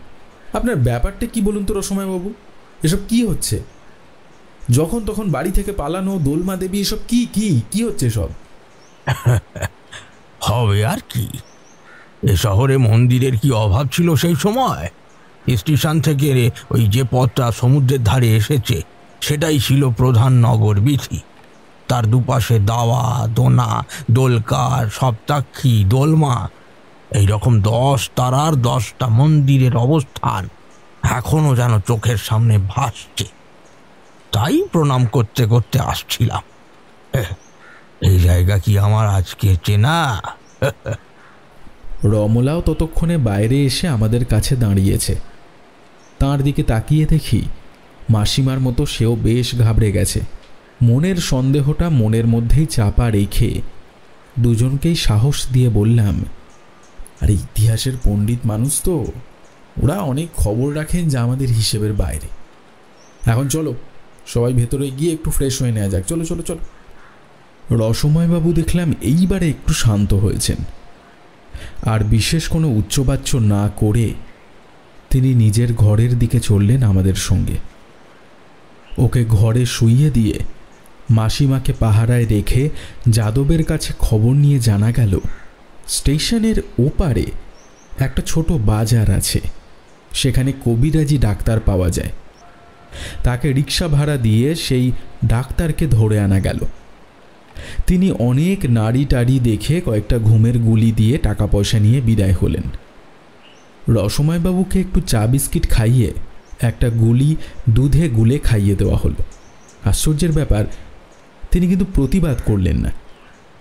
আপনার ব্যাপারটা কি বলুন তো রসময়বাবু, এসব কি হচ্ছে? যখন তখন বাড়ি থেকে পালানো, দোলমা দেবী, এসব কি কি কি হচ্ছে সব? হবে আর কি, এ শহরে মন্দিরের কি অভাব ছিল সেই সময়? স্টেশন থেকে ওই যে পথটা সমুদ্রের ধারে এসেছে সেটাই ছিল প্রধান নগর বীথি। তার দুপাশে দাওয়া, দোনা, দোলকার, সপ্তাক্ষী, দোলমা, এইরকম 10 তারার 10টা মন্দিরের অবস্থান এখনো যেন চোখের সামনে ভাসছে। তাই প্রণাম করতে করতে আসছিলাম। এই জায়গা কি আমার আজকে চেনা? রমলাও ততক্ষণে বাইরে এসে আমাদের কাছে দাঁড়িয়েছে। তাঁর দিকে তাকিয়ে দেখি মাসিমার মতো সেও বেশ ঘাবড়ে গেছে। মনের সন্দেহটা মনের মধ্যেই চাপা রেখে দুজনকেই সাহস দিয়ে বললাম, আর ইতিহাসের পণ্ডিত মানুষ তো, ওরা অনেক খবর রাখেন যা আমাদের হিসেবের বাইরে। এখন চলো সবাই ভেতরে গিয়ে একটু ফ্রেশ হয়ে নেওয়া যাক, চলো চলো চলো। রসময়বাবু দেখলাম এইবারে একটু শান্ত হয়েছেন, আর বিশেষ কোনো উচ্চবাচ্য না করে তিনি নিজের ঘরের দিকে চললেন আমাদের সঙ্গে। ওকে ঘরে শুইয়ে দিয়ে মাসিমাকে পাহারায় রেখে যাদবের কাছে খবর নিয়ে জানা গেল স্টেশনের ওপারে একটা ছোট বাজার আছে, সেখানে কবিরাজি ডাক্তার পাওয়া যায়। তাকে রিক্সা ভাড়া দিয়ে সেই ডাক্তারকে ধরে আনা গেল। তিনি অনেক নাড়ি টাড়ি দেখে কয়েকটা ঘুমের গুলি দিয়ে টাকা পয়সা নিয়ে বিদায় হলেন। রসময়বাবুকে একটু চা বিস্কিট খাইয়ে একটা গুলি দুধে গুলে খাইয়ে দেওয়া হলো। আশ্চর্যের ব্যাপার, তিনি কিন্তু প্রতিবাদ করলেন না,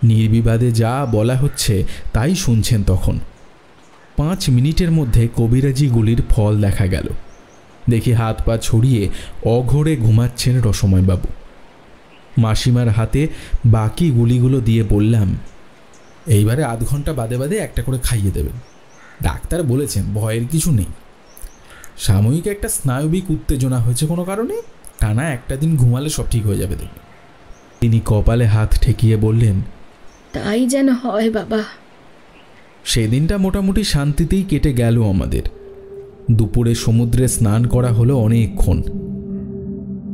নির্বিবাদে যা বলা হচ্ছে তাই শুনছেন। তখন 5 মিনিটের মধ্যে কবিরাজি গুলির ফল দেখা গেল। দেখি হাত পা ছড়িয়ে অঘোরে ঘুমাচ্ছেন রসময়বাবু। মাসিমার হাতে বাকি গুলিগুলো দিয়ে বললাম, এইবারে আধ ঘন্টা বাদে বাদে একটা করে খাইয়ে দেবেন। ডাক্তার বলেছেন ভয়ের কিছু নেই, সাময়িক একটা স্নায়বিক উত্তেজনা হয়েছে কোনো কারণে, টানা একটা দিন ঘুমালে সব ঠিক হয়ে যাবে দেখবেন। তিনি কপালে হাত ঠেকিয়ে বললেন, তাই যেন হয় বাবা। সেদিনটা মোটামুটি শান্তিতেই কেটে গেল আমাদের। দুপুরে সমুদ্রে স্নান করা হলো অনেকক্ষণ।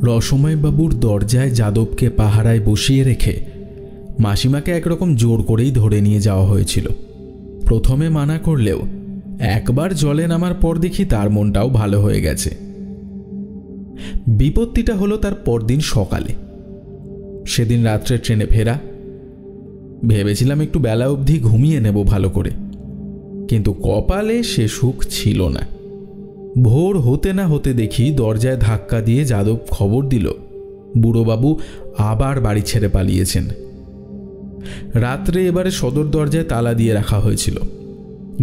রসময়বাবুর দরজায় যাদবকে পাহারায় বসিয়ে রেখে মাসিমাকে একরকম জোর করেই ধরে নিয়ে যাওয়া হয়েছিল। প্রথমে মানা করলেও একবার জলে নামার পর দেখি তার মনটাও ভালো হয়ে গেছে। বিপত্তিটা হলো তার পরদিন সকালে। সেদিন রাত্রে ট্রেনে ফেরা। ভেবেছিলাম একটু বেলা অবধি ঘুমিয়ে নেব ভালো করে, কিন্তু কপালে সে সুখ ছিল না। ভোর হতে না হতে দেখি দরজায় ধাক্কা দিয়ে যাদব খবর দিল বুড়োবাবু আবার বাড়ি ছেড়ে পালিয়েছেন। রাত্রে এবারে সদর দরজায় তালা দিয়ে রাখা হয়েছিল।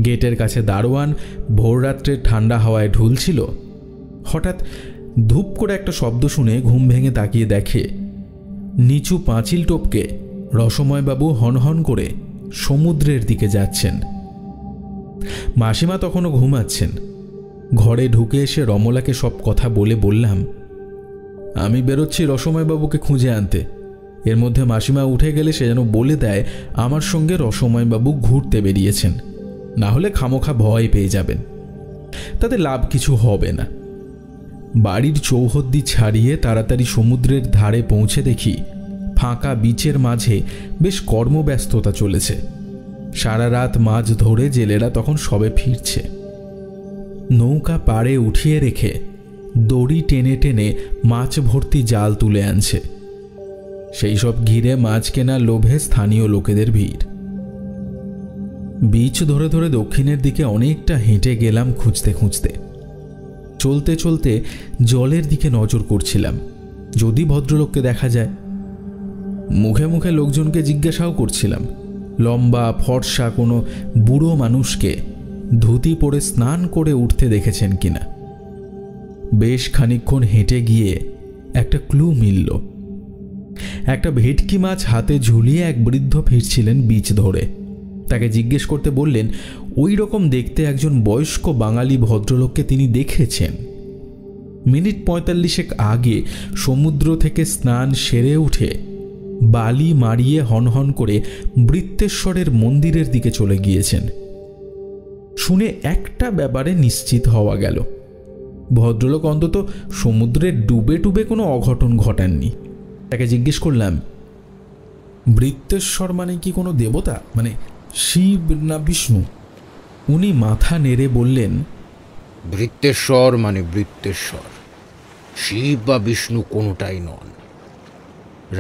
গেটের কাছে দারোয়ান ভোর রাত্রে ঠান্ডা হাওয়ায় ঢুলছিল। হঠাৎ ধূপ করে একটা শব্দ শুনে ঘুম ভেঙে তাকিয়ে দেখে নিচু পাঁচিল টপকে রসময়বাবু হনহন করে সমুদ্রের দিকে যাচ্ছেন। মাসিমা তখনও ঘুমাচ্ছেন। ঘরে ঢুকে এসে রমলাকে সব কথা বলে বললাম, আমি বেরোচ্ছি রসময়বাবুকে খুঁজে আনতে। এর মধ্যে মাসিমা উঠে গেলে সে যেন বলে দেয় আমার সঙ্গে রসময়বাবু ঘুরতে বেরিয়েছেন, না হলে খামোখা ভয় পেয়ে যাবেন। তাতে লাভ কিছু হবে না। বাড়ির চৌহদ্দি ছাড়িয়ে তাড়াতাড়ি সমুদ্রের ধারে পৌঁছে দেখি ফাঁকা বিচের মাঝে বেশ কর্মব্যস্ততা চলেছে। সারা রাত মাছ ধরে জেলেরা তখন সবে ফিরছে। নৌকা পাড়ে উঠিয়ে রেখে দড়ি টেনে টেনে মাছ ভর্তি জাল তুলে আনছে। সেই সব ঘিরে মাছ কেনার লোভে স্থানীয় লোকেদের ভিড়। বিচ ধরে ধরে দক্ষিণের দিকে অনেকটা হেঁটে গেলাম খুঁজতে খুঁজতে। চলতে চলতে জলের দিকে নজর করছিলাম, যদি ভদ্রলোককে দেখা যায়। মুখে মুখে লোকজনকে জিজ্ঞাসাও করছিলাম লম্বা ফর্সা কোনো বুড়ো মানুষকে ধুতি পরে স্নান করে উঠতে দেখেছেন কিনা। বেশ খানিকক্ষণ হেঁটে গিয়ে একটা ক্লু মিলল। একটা ভেটকি মাছ হাতে ঝুলিয়ে এক বৃদ্ধ ফিরছিলেন বিচ ধরে। তাকে জিজ্ঞেস করতে বললেন ওই রকম দেখতে একজন বয়স্ক বাঙালি ভদ্রলোককে তিনি দেখেছেন। মিনিট 45 আগে সমুদ্র থেকে স্নান সেরে উঠে বালি মারিয়ে হনহন করে বৃত্তেশ্বরের মন্দিরের দিকে চলে গিয়েছেন। শুনে একটা ব্যাপারে নিশ্চিত হওয়া গেল, ভদ্রলোক অন্তত সমুদ্রে ডুবে ডুবে কোনো অঘটন ঘটাননি। তাকে জিজ্ঞেস করলাম, বৃত্তেশ্বর মানে কি কোনো দেবতা, মানে শিব না বিষ্ণু? উনি মাথা নেড়ে বললেন, বৃত্তেশ্বর মানে বৃত্তেশ্বর, শিব বা বিষ্ণু কোনোটাই নন।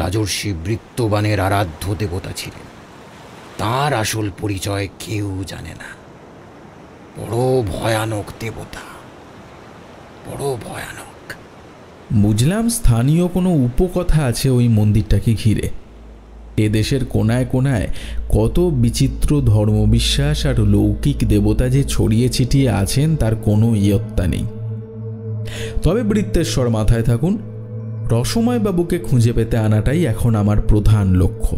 রাজর্ষি বৃত্তবানের আরাধ্য দেবতা ছিলেন। তার আসল পরিচয় কেউ জানে না। বড় ভয়ানক দেবতা, বড় ভয়ানক। বুঝলাম স্থানীয় কোনো উপকথা আছে ওই মন্দিরটাকে ঘিরে। এদেশের কোনায় কোনায় কত বিচিত্র ধর্মবিশ্বাস আর লৌকিক দেবতা যে ছড়িয়ে ছিটিয়ে আছেন তার কোনো ইয়ত্তা নেই। তবে বৃত্তেশ্বর মাথায় থাকুন, রসময়বাবুকে খুঁজে পেতে আনাটাই এখন আমার প্রধান লক্ষ্য।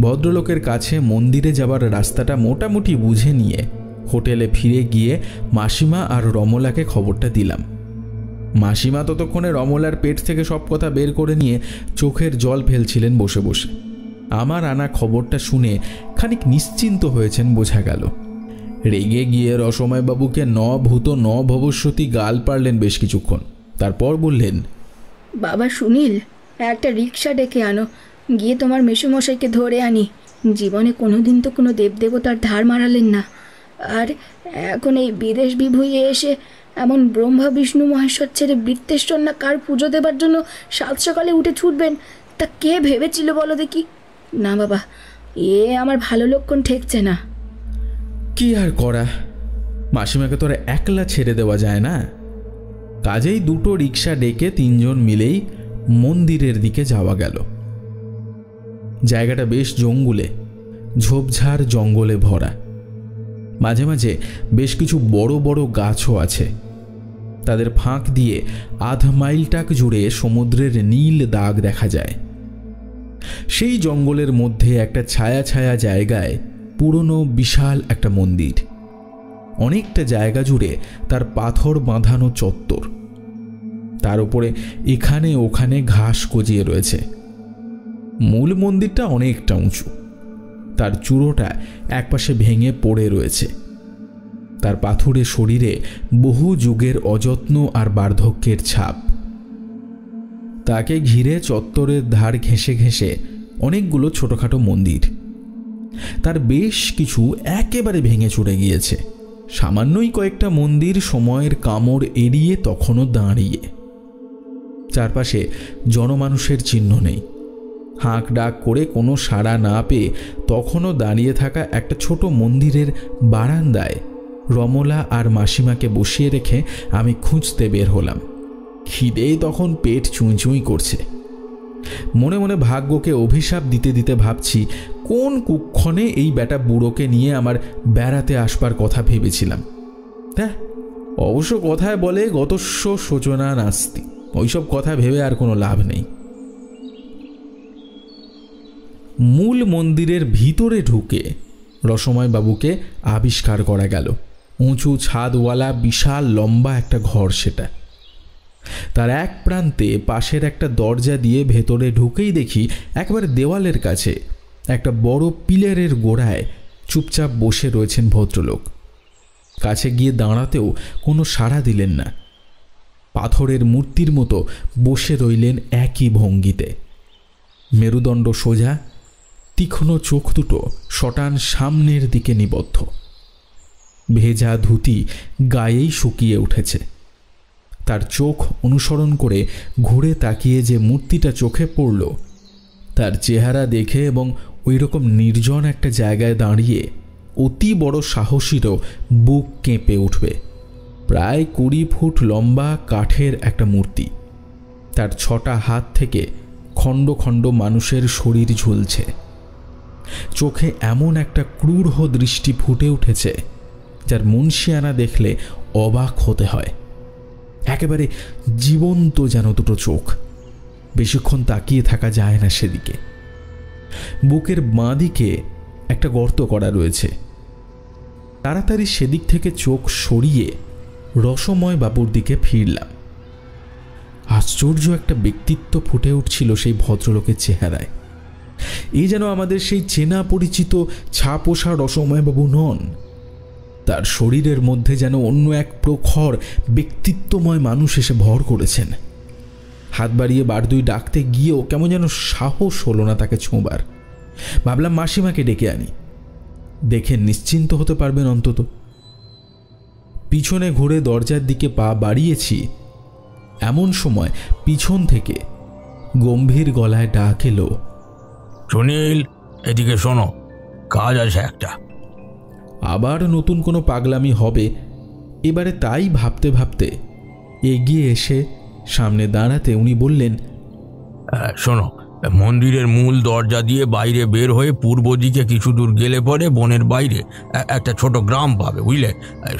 ভদ্রলোকের কাছে মন্দিরে যাবার রাস্তাটা মোটামুটি বুঝে নিয়ে হোটেলে ফিরে গিয়ে মাসিমা আর রমলাকে খবরটা দিলাম। মাসিমা ততক্ষণে রমলার পেট থেকে সব কথা বের করে নিয়ে চোখের জল ফেলছিলেন বসে বসে। আমার আনা খবরটা শুনে খানিক নিশ্চিন্ত হয়েছেন বোঝা গেল। রেগে গিয়ে রসময়বাবুকে ন ভূত ন ভবিষ্যতি গাল পারলেন বেশ কিছুক্ষণ। তারপর বললেন, বাবা সুনীল, একটা রিক্সা ডেকে আনো, গিয়ে তোমার মেসোমশাইকে ধরে আনি। জীবনে কোনোদিন তো কোনো দেবদেবতার ধার মারালেন না, আর এখন এই বিদেশ বিভুঁইয়ে এসে এমন ব্রহ্মা বিষ্ণু মহেশ্বর ছেড়ে বৃত্তেশ্বর না কার পুজো দেবার জন্য সাত সকালে উঠে ছুটবেন, তা কে ভেবেছিল বলো দেখি? না বাবা, এ আমার ভালো লক্ষণ ঠেকছে না। কি আর করা, মাসিমাকে তোরা একলা ছেড়ে দেওয়া যায় না। কাজেই দুটো রিক্সা ডেকে তিনজন মিলেই মন্দিরের দিকে যাওয়া গেল। জায়গাটা বেশ জঙ্গলে, ঝোপঝাড় জঙ্গলে ভরা। মাঝে মাঝে বেশ কিছু বড় বড় গাছও আছে। তাদের ফাঁক দিয়ে আধা মাইলটাক জুড়ে সমুদ্রের নীল দাগ দেখা যায়। সেই জঙ্গলের মধ্যে একটা ছায়া ছায়া জায়গায় পুরনো বিশাল একটা মন্দির। অনেকটা জায়গা জুড়ে তার পাথর বাঁধানো চত্বর, তার উপরে এখানে ওখানে ঘাস গজিয়ে রয়েছে। মূল মন্দিরটা অনেকটা উঁচু, তার চূড়োটা একপাশে ভেঙে পড়ে রয়েছে। তার পাথুরে শরীরে বহু যুগের অযত্ন আর বার্ধক্যের ছাপ। তাকে ঘিরে চত্বরের ধার ঘেঁষে ঘেঁষে অনেকগুলো ছোটখাটো মন্দির। তার বেশ কিছু একেবারে ভেঙে চুরে গিয়েছে। সামান্যই কয়েকটা মন্দির সময়ের কামড় এড়িয়ে তখনও দাঁড়িয়ে। চারপাশে জনমানুষের চিহ্ন নেই। হাঁক ডাক করে কোনো সাড়া না পেয়ে তখনও দাঁড়িয়ে থাকা একটা ছোট মন্দিরের বারান্দায় রমলা আর মাসিমাকে বসিয়ে রেখে আমি খুঁজতে বের হলাম। খিদেই তখন পেট চুঁই করছে। মনে মনে ভাগ্যকে অভিশাপ দিতে দিতে ভাবছি, কোন কুক্ষণে এই বেটা বুড়োকে নিয়ে আমার বেড়াতে আসবার কথা ভেবেছিলাম। হ্যাঁ, অবশ্য কথায় বলে গতস্য শোচনা নাস্তি, ওইসব কথা ভেবে আর কোনো লাভ নেই। মূল মন্দিরের ভিতরে ঢুকে রসময় বাবুকে আবিষ্কার করা গেল। উঁচু ছাদওয়ালা বিশাল লম্বা একটা ঘর সেটা। তার এক প্রান্তে পাশের একটা দরজা দিয়ে ভেতরে ঢুকেই দেখি একেবারে দেওয়ালের কাছে একটা বড় পিলারের গোড়ায় চুপচাপ বসে রয়েছেন ভদ্রলোক। কাছে গিয়ে দাঁড়াতেও কোনো সাড়া দিলেন না। পাথরের মূর্তির মতো বসে রইলেন একই ভঙ্গিতে। মেরুদণ্ড সোজা, তীক্ষ্ণ চোখ দুটো শটান সামনের দিকে নিবদ্ধ। ভেজা ধুতি গায়েই শুকিয়ে উঠেছে। তার চোখ অনুসরণ করে ঘুরে তাকিয়ে যে মূর্তিটা চোখে পড়ল, তার চেহারা দেখে এবং ওই রকম নির্জন একটা জায়গায় দাঁড়িয়ে অতি বড় সাহসীরও বুক কেঁপে উঠবে। প্রায় 20 ফুট লম্বা কাঠের একটা মূর্তি। তার 6টা হাত থেকে খণ্ড খণ্ড মানুষের শরীর ঝুলছে। চোখে এমন একটা ক্রূর দৃষ্টি ফুটে উঠেছে যার মুনশিয়ানা দেখলে অবাক হতে হয়। একেবারে জীবন্ত যেন দুটো চোখ। বেশিক্ষণ তাকিয়ে থাকা যায় না সেদিকে। বুকের বাঁ দিকে একটা গর্ত করা রয়েছে। তাড়াতাড়ি সেদিক থেকে চোখ সরিয়ে রসময় বাবুর দিকে ফিরলাম। আশ্চর্য একটা ব্যক্তিত্ব ফুটে উঠছিল সেই ভদ্রলোকের চেহারায়। এই যেন আমাদের সেই চেনা পরিচিত ছাপোষা রসময় বাবু নন। তার শরীরের মধ্যে যেন অন্য এক প্রখর ব্যক্তিত্বময় মানুষ এসে ভর করেছেন। হাত বাড়িয়ে বারদুই ডাকতে গিয়েও কেমন যেন সাহস হলো না তাকে ছোঁবার। ভাবলাম মাসিমাকে ডেকে আনি, দেখে নিশ্চিন্ত হতে পারবেন অন্তত। পিছনে ঘুরে দরজার দিকে পা বাড়িয়েছি, এমন সময় পিছন থেকে গম্ভীর গলায় ডাক এলো, সুনীল, এদিকে শোনো, কাজ আছে একটা। আবার নতুন কোনো পাগলামি হবে এবারে, তাই ভাবতে ভাবতে এগিয়ে এসে সামনে দাঁড়াতে উনি বললেন, শোনো, মন্দিরের মূল দরজা দিয়ে বাইরে বের হয়ে পূর্ব দিকে কিছু দূর গেলে পরে বনের বাইরে একটা ছোট গ্রাম পাবে, বুঝলে?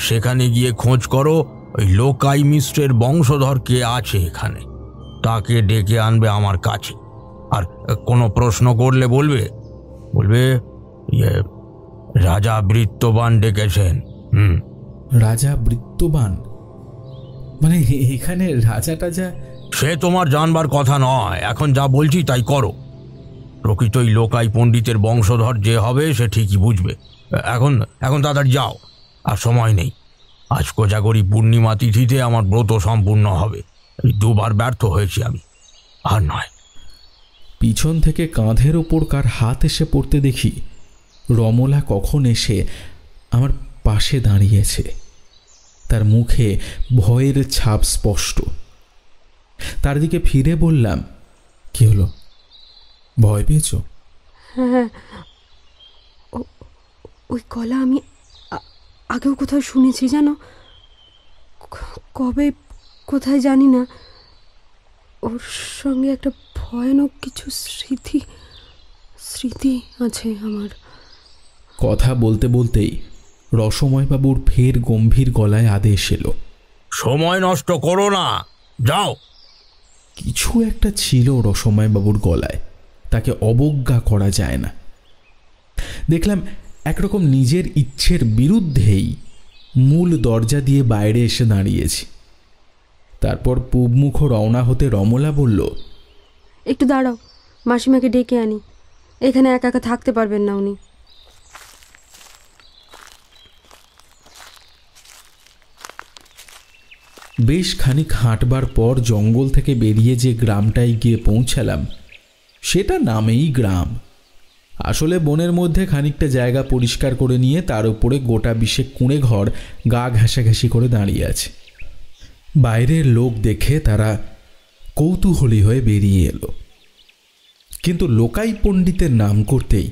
সেখানে গিয়ে খোঁজ করো ওই লোকাই মিশ্রের বংশধর কে আছে এখানে, তাকে ডেকে আনবে আমার কাছে। আর কোনো প্রশ্ন করলে বলবে রাজা বৃত্তবান ডেকেছেন। রাজা বৃত্তবান মানে এখানে রাজা টাজা? সে তোমার জানবার কথা নয়, এখন যা বলছি তাই করো। প্রকৃতই লোকাই পণ্ডিতের বংশধর যে হবে সে ঠিকই বুঝবে। এখন তাড়াতাড়ি যাও, আর সময় নেই। আজ কোজাগরী পূর্ণিমা তিথিতে আমার ব্রত সম্পূর্ণ হবে। এই 2 বার ব্যর্থ হয়েছি আমি, আর নয়। পিছন থেকে কাঁধের ওপর কার হাত এসে পড়তে দেখি রমলা কখন এসে আমার পাশে দাঁড়িয়েছে। তার মুখে ভয়ের ছাপ স্পষ্ট। তার দিকে ফিরে বললাম, কি হলো, ভয় পেয়েছ? হ্যাঁ, ওই গলা আমি আগেও কোথাও শুনেছি জানো, কবে কোথায় জানি না। ওর সঙ্গে একটা ভয়ানক কিছু স্মৃতি আছে আমার। কথা বলতে বলতেই রসময়বাবুর ফের গম্ভীর গলায় আদেশ এলো, সময় নষ্ট করো না, যাও। কিছু একটা ছিল রসময়বাবুর গলায়, তাকে অবজ্ঞা করা যায় না। দেখলাম একরকম নিজের ইচ্ছের বিরুদ্ধেই মূল দরজা দিয়ে বাইরে এসে দাঁড়িয়েছি। তারপর পূবমুখ রওনা হতে রমলা বলল, একটু দাঁড়াও, মাসিমাকে ডেকে আনি, এখানে একা একা থাকতে পারবেন না উনি। বেশ খানিক হাঁটবার পর জঙ্গল থেকে বেরিয়ে যে গ্রামটায় গিয়ে পৌঁছালাম, সেটা নামেই গ্রাম। আসলে বনের মধ্যে খানিকটা জায়গা পরিষ্কার করে নিয়ে তার উপরে গোটা 20 কুঁড়ে ঘর গা ঘেঁষাঘেঁষি করে দাঁড়িয়ে আছে। বাইরের লোক দেখে তারা কৌতূহলী হয়ে বেরিয়ে এলো, কিন্তু লোকাই পণ্ডিতের নাম করতেই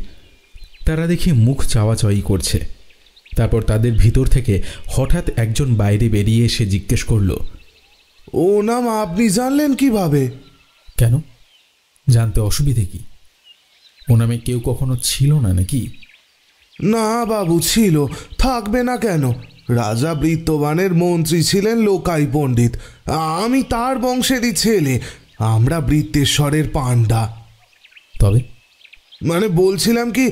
তারা দেখি মুখ চাওয়াচাওয়ি করছে। তারপর তাদের ভিতর থেকে হঠাৎ একজন বাইরে বেরিয়ে এসে জিজ্ঞেস করল, ও নাম আপনি জানলেন কিভাবে? কেন, জানতে অসুবিধে কি? ও নামে কেউ কখনো ছিল না নাকি? না বাবু, ছিল, থাকবে না কেন? রাজা বৃত্তবানের মন্ত্রী ছিলেন লোকাই পণ্ডিত। আমি তার বংশেরই ছেলে। আমরা বৃত্তেশ্বরের পাণ্ডা। তবে মানে বলছিলাম কি,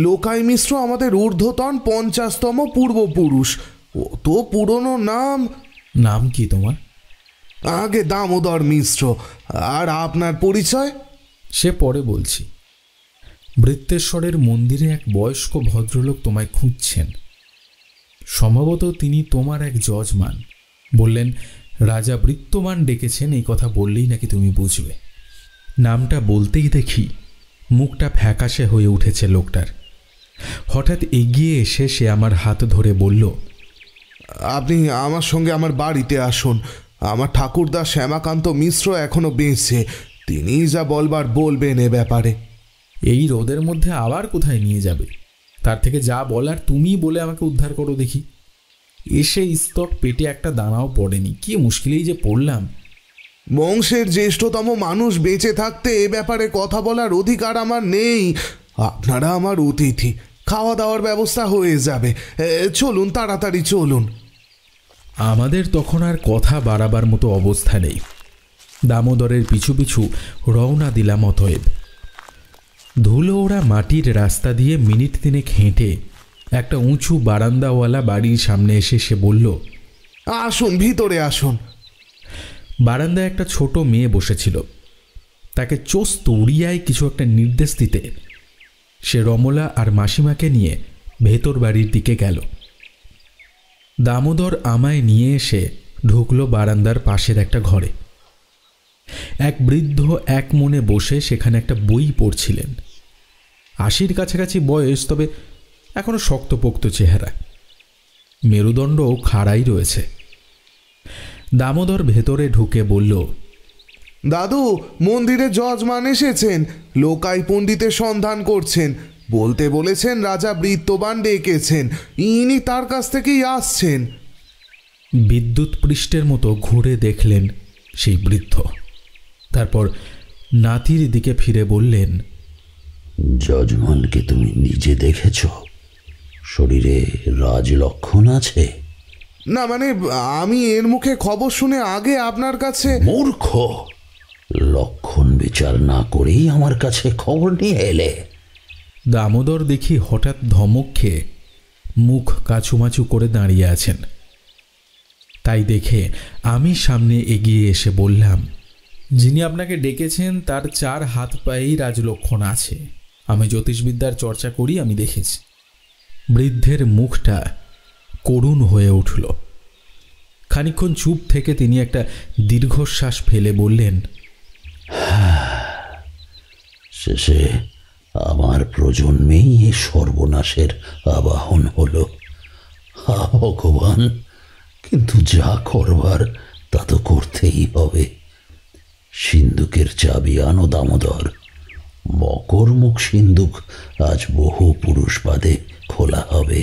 লোকাই মিশ্র আমাদের ঊর্ধ্বতন 50তম পূর্বপুরুষ। ও তো পুরনো নাম। নাম কি তোমার? আগে দামোদর মিশ্র। আর আপনার পরিচয়? সে পরে বলছি। বৃত্তেশ্বরের মন্দিরে এক বয়স্ক ভদ্রলোক তোমায় খুঁজছেন। সম্ভবত তিনি তোমার এক যজমান। বললেন রাজা বৃত্তবান ডেকেছেন, এই কথা বললেই নাকি তুমি বুঝবে। নামটা বলতেই দেখি মুখটা ফ্যাকাশে হয়ে উঠেছে লোকটার। হঠাৎ এগিয়ে এসে সে আমার হাত ধরে বলল, আপনি আমার সঙ্গে আমার বাড়িতে আসুন। আমার ঠাকুরদা শ্যামাকান্ত মিশ্র এখনো বেঁচে। তিনি যা বলবার বলবেন এ ব্যাপারে। এই রোদের মধ্যে আবার কোথায় নিয়ে যাবে? তার থেকে যা বলার তুমি বলে আমাকে উদ্ধার করো দেখি। এসে স্তক পেটে একটা দানাও পড়েনি, কি মুশকিলেই যে পড়লাম। বংশের জ্যেষ্ঠতম মানুষ বেঁচে থাকতে এ ব্যাপারে কথা বলার অধিকার আমার নেই। আপনারা আমার অতিথি, খাওয়া দাওয়ার ব্যবস্থা হয়ে যাবে। চলুন, তাড়াতাড়ি চলুন। আমাদের তখন আর কথা বাড়াবার মতো অবস্থা নেই। দামোদরের পিছু পিছু রওনা দিলাম। অতএব ধুলো ওরা মাটির রাস্তা দিয়ে মিনিট 3 হেঁটে একটা উঁচু বারান্দাওয়ালা বাড়ির সামনে এসে সে বলল, আসুন, ভিতরে আসুন। বারান্দায় একটা ছোট মেয়ে বসেছিল। তাকে চোস্ত উড়িয়ায় কিছু একটা নির্দেশ দিতে সে রমলা আর মাসিমাকে নিয়ে ভেতর বাড়ির দিকে গেল। দামোদর আমায় নিয়ে এসে ঢুকলো বারান্দার পাশের একটা ঘরে। এক বৃদ্ধ এক মনে বসে সেখানে একটা বই পড়ছিলেন। 80-র কাছাকাছি বয়স, তবে এখনো শক্তপোক্ত চেহারা, মেরুদণ্ড খাড়াই রয়েছে। দামোদর ভেতরে ঢুকে বলল, দাদু, মন্দিরে যজমান এসেছেন, লোকাই পণ্ডিতের সন্ধান করছেন। বলতে বলেছেন রাজা বৃত্তবান ডেকেছেন, ইনি তার কাছ থেকেই আসছেন। বিদ্যুৎ পৃষ্ঠের মতো ঘুরে দেখলেন সেই বৃদ্ধ। তারপর নাতির দিকে ফিরে বললেন, যজমানকে তুমি নিজে দেখেছ? শরীরে রাজলক্ষণ আছে? না, মানে আমি এর মুখে খবর শুনে আগে আপনার কাছে। মূর্খ! লক্ষণ বিচার না করেই আমার কাছে খবর নিয়ে এলে? দামোদর দেখি হঠাৎ ধমক খেয়ে মুখ কাচুমাচু করে দাঁড়িয়ে আছেন। তাই দেখে আমি সামনে এগিয়ে এসে বললাম, যিনি আপনাকে ডেকেছেন তার 4 হাত পায়েই রাজলক্ষণ আছে। আমি জ্যোতিষবিদ্যার চর্চা করি, আমি দেখেছি। বৃদ্ধের মুখটা করুণ হয়ে উঠল। খানিকক্ষণ চুপ থেকে তিনি একটা দীর্ঘশ্বাস ফেলে বললেন, শেষে আমার প্রজন্মেই এ সর্বনাশের আবাহন হলো। ভগবান, কিন্তু যা করবার তা তো করতেই হবে। সিন্ধুকের চাবি আনো দামোদর। মকরমুখ সিন্ধুক আজ বহু পুরুষ বাদে খোলা হবে।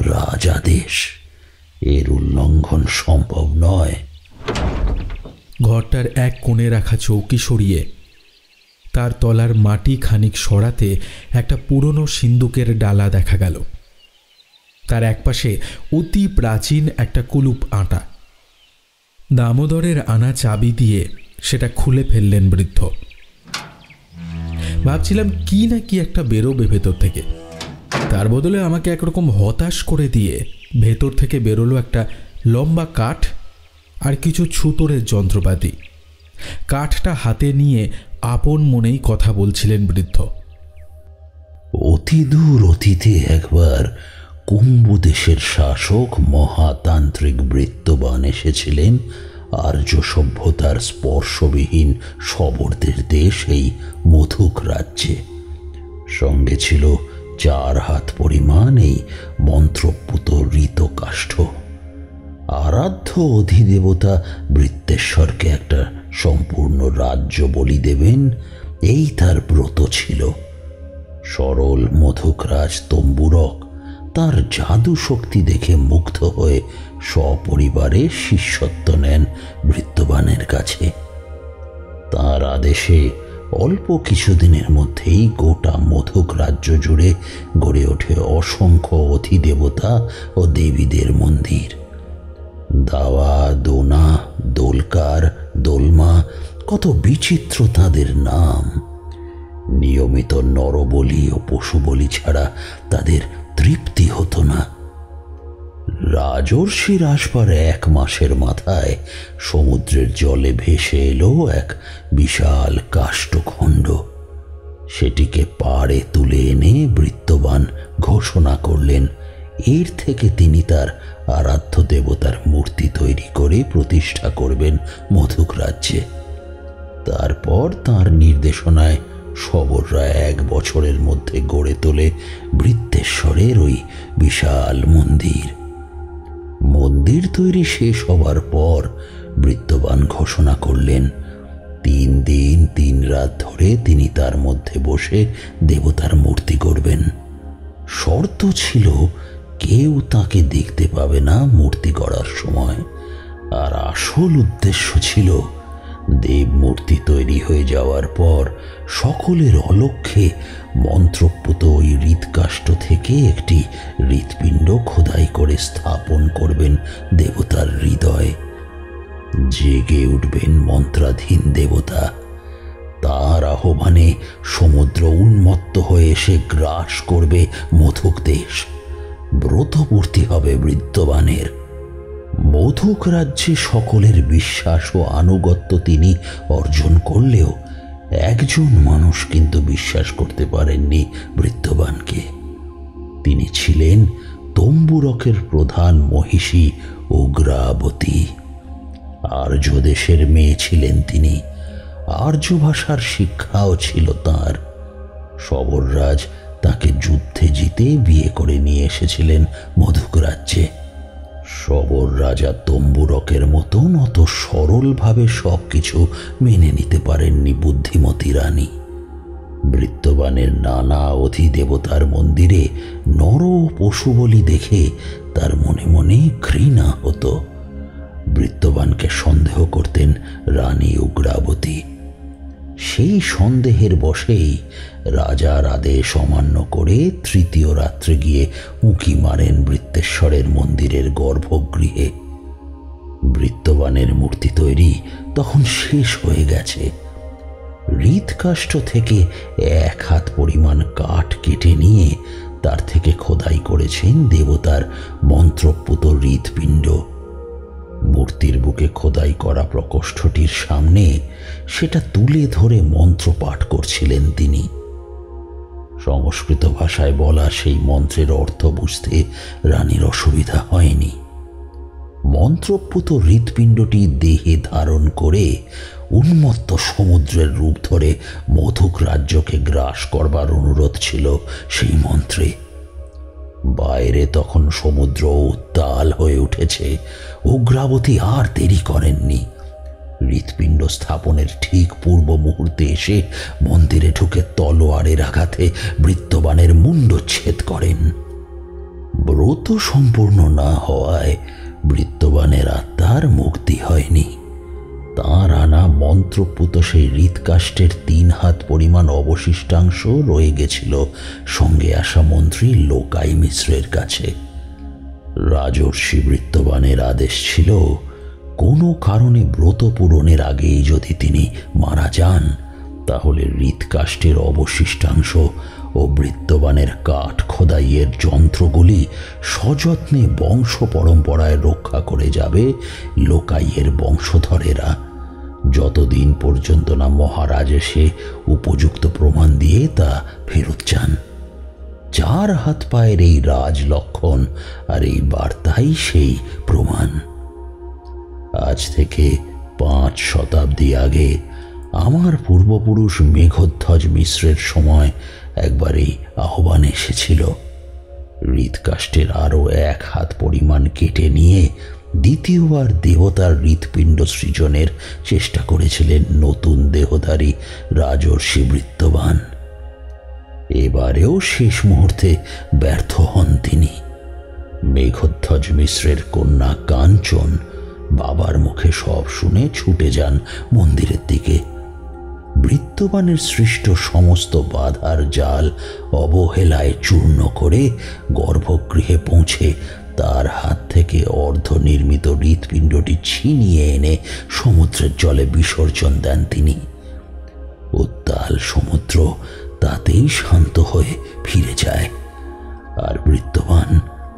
রাজ আদেশ, এর উল্লঙ্ঘন সম্ভব নয়। ঘরটার এক কোণে রাখা চৌকি সরিয়ে তার তলার মাটি খানিক সরাতে একটা পুরনো সিন্দুকের ডালা দেখা গেল। তার একপাশে অতি প্রাচীন একটা কুলুপ আটা। দামোদরের আনা চাবি দিয়ে সেটা খুলে ফেললেন বৃদ্ধ। ভাবছিলাম কি না কি একটা বেরোবে ভেতর থেকে। তার বদলে আমাকে একরকম হতাশ করে দিয়ে ভেতর থেকে বেরোলো একটা লম্বা কাঠ আর কিছু ছুতোরের যন্ত্রপাতি। কাঠটা হাতে নিয়ে আপন মনেই কথা বলছিলেন বৃদ্ধ। অতি দূর অতীতে একবার কুম্বু দেশের শাসক মহাতান্ত্রিক বৃত্তবান এসেছিলেন আর্য সভ্যতার স্পর্শবিহীন শবরদের দেশ এই মধুক রাজ্যে। সঙ্গে ছিল 4 হাত পরিমাণ এই মন্ত্রপুত ঋতকাষ্ঠ। আরাধ্য অধিদেবতা বৃত্তেশ্বরকে একটা সম্পূর্ণ রাজ্য বলি দেবেন, এই তার ব্রত ছিল। সরল মধুকরাজ তম্বুরক তার জাদু শক্তি দেখে মুগ্ধ হয়ে সপরিবারে শিষ্যত্ব নেন বৃত্তবানের কাছে। তার আদেশে অল্প কিছুদিনের মধ্যেই গোটা মধুক রাজ্য জুড়ে গড়ে ওঠে অসংখ্য অধিদেবতা ও দেবীদের মন্দির। দাওয়া, দোনা, দোলকার, দোলমা, কত বিচিত্র তাদের নাম। নিয়মিত নরবলি ও পশু বলি ছাড়া তাদের তৃপ্তি হতো না। রাজর্ষির আসবার 1 মাসের মাথায় সমুদ্রের জলে ভেসে এলো এক বিশাল কাষ্ঠখণ্ড। সেটিকে পাড়ে তুলে এনে বৃত্তবান ঘোষণা করলেন এর থেকে তিনি তার আরাধ্য দেবতার মূর্তি তৈরি করে প্রতিষ্ঠা করবেন মধুক রাজ্যে। তারপর তার নির্দেশনায় শবররা 1 বছরের মধ্যে গড়ে তোলে বৃত্তেশ্বরের ওই বিশাল মন্দির। মন্দির তৈরি শেষ হবার পর বৃত্তবান ঘোষণা করলেন 3 দিন 3 রাত ধরে তিনি তার মধ্যে বসে দেবতার মূর্তি গড়বেন। শর্ত ছিল কেউ তাকে দেখতে পাবে না মূর্তি গড়ার সময়। আর আসল উদ্দেশ্য ছিল দেব মূর্তি তৈরি হয়ে যাওয়ার পর সকলের অলক্ষ্যে মন্ত্রপুত ওই হৃৎকাষ্ঠ থেকে একটি হৃৎপিণ্ড খোদাই করে স্থাপন করবেন দেবতার হৃদয়ে। জেগে উঠবেন মন্ত্রাধীন দেবতা। তার আহ্বানে সমুদ্র উন্মত্ত হয়ে এসে গ্রাস করবে মধুক দেশ। ব্রতপূর্তি হবে বৃত্তবানের। মধুক রাজ্যে সকলের বিশ্বাস ও আনুগত্য তিনি অর্জন করলেও একজন মানুষ কিন্তু বিশ্বাস করতে পারেননি বৃত্তবানকে। তিনি ছিলেন তম্বুরকের প্রধান মহিষী উগ্রাবতী। আর্য দেশের মেয়ে ছিলেন তিনি। আর্য ভাষার শিক্ষাও ছিল তাঁর। শবররাজ তাকে যুদ্ধে জিতে বিয়ে করে নিয়ে এসেছিলেন মধুক রাজ্যে। শবর রাজা তম্বুরকের মতন অত সরলভাবে সবকিছু মেনে নিতে পারেননি বুদ্ধিমতী রানী। বৃত্তবানের নানা অধিদেবতার মন্দিরে নর পশু বলি দেখে তার মনে মনে ঘৃণা হতো। বৃত্তবানকে সন্দেহ করতেন রানী উগ্রাবতী। সেই সন্দেহের বশেই রাজার আদেশ অমান্য করে 3য় রাত্রে গিয়ে উঁকি মারেন বৃত্তেশ্বরের মন্দিরের গর্ভগৃহে। বৃত্তবানের মূর্তি তৈরি তখন শেষ হয়ে গেছে। হৃৎকাষ্ঠ থেকে 1 হাত পরিমাণ কাঠ কেটে নিয়ে তার থেকে খোদাই করেছেন দেবতার মন্ত্রপুত হৃৎপিণ্ড। মূর্তির বুকে খোদাই করা প্রকোষ্ঠটির সামনে সেটা তুলে ধরে মন্ত্র পাঠ করছিলেন তিনি। সংস্কৃত ভাষায় বলা সেই মন্ত্রের অর্থ বুঝতে রানীর অসুবিধা হয়নি। মন্ত্রপুত হৃৎপিণ্ডটি দেহে ধারণ করে উন্মত্ত সমুদ্রের রূপ ধরে মধুক রাজ্যকে গ্রাস করবার অনুরোধ ছিল সেই মন্ত্রে। বাইরে তখন সমুদ্র উত্তাল হয়ে উঠেছে। উগ্রাবতী আর দেরি করেননি। হৃৎপিণ্ড স্থাপনের ঠিক পূর্ব মুহূর্তে এসে মন্দিরে ঢুকে তলোয়ারের আঘাতে বৃত্তবানের মুণ্ডচ্ছেদ করেন। ব্রত সম্পূর্ণ না হওয়ায় বৃত্তবানের আত্মার মুক্তি হয়নি। তাঁর আনা মন্ত্রপুত সেই হৃৎকাষ্ঠের 3 হাত পরিমাণ অবশিষ্টাংশ রয়ে গেছিল সঙ্গে আসা মন্ত্রী লোকাই মিশ্রের কাছে। রাজর্ষি বৃত্তবানের আদেশ ছিল কোনো কারণে ব্রত পূরণের আগেই যদি তিনি মারা যান তাহলে হৃৎকাষ্ঠের অবশিষ্টাংশ ও বৃত্তবানের কাঠ খোদাইয়ের যন্ত্রগুলি সযত্নে বংশ পরম্পরায় রক্ষা করে যাবে লোকাইয়ের বংশধরেরা, যতদিন পর্যন্ত না মহারাজ এসে উপযুক্ত প্রমাণ দিয়ে তা ফেরত চান। 4 হাত পায়ের এই রাজ লক্ষণ আর এই বার্তাই সেই প্রমাণ। আজ থেকে 5 শতাব্দী আগে আমার পূর্বপুরুষ মেঘধ্বজ মিশ্রের সময় একবার এই আহ্বান এসেছিল। হৃৎকাষ্ঠের আরো 1 হাত পরিমাণ কেটে নিয়ে দ্বিতীয়বার দেবতার হৃৎপিণ্ড সৃজনের চেষ্টা করেছিলেন নতুন দেহধারী রাজর্ষি বৃত্তবান। এবারেও শেষ মুহূর্তে ব্যর্থ হন তিনি। মেঘধ্বজ মিশ্রের কন্যা কাঞ্চন বাবার মুখে সব শুনে ছুটে যান মন্দিরের দিকে। বৃত্তবানের সৃষ্ট সমস্ত বাধার জাল অবহেলায় চূর্ণ করে গর্ভগৃহে পৌঁছে তার হাত থেকে অর্ধনির্মিত হৃৎপিণ্ডটি ছিনিয়ে এনে সমুদ্রের জলে বিসর্জন দেন তিনি। উত্তাল সমুদ্র তাতেই শান্ত হয়ে ফিরে যায়, আর বৃত্তবান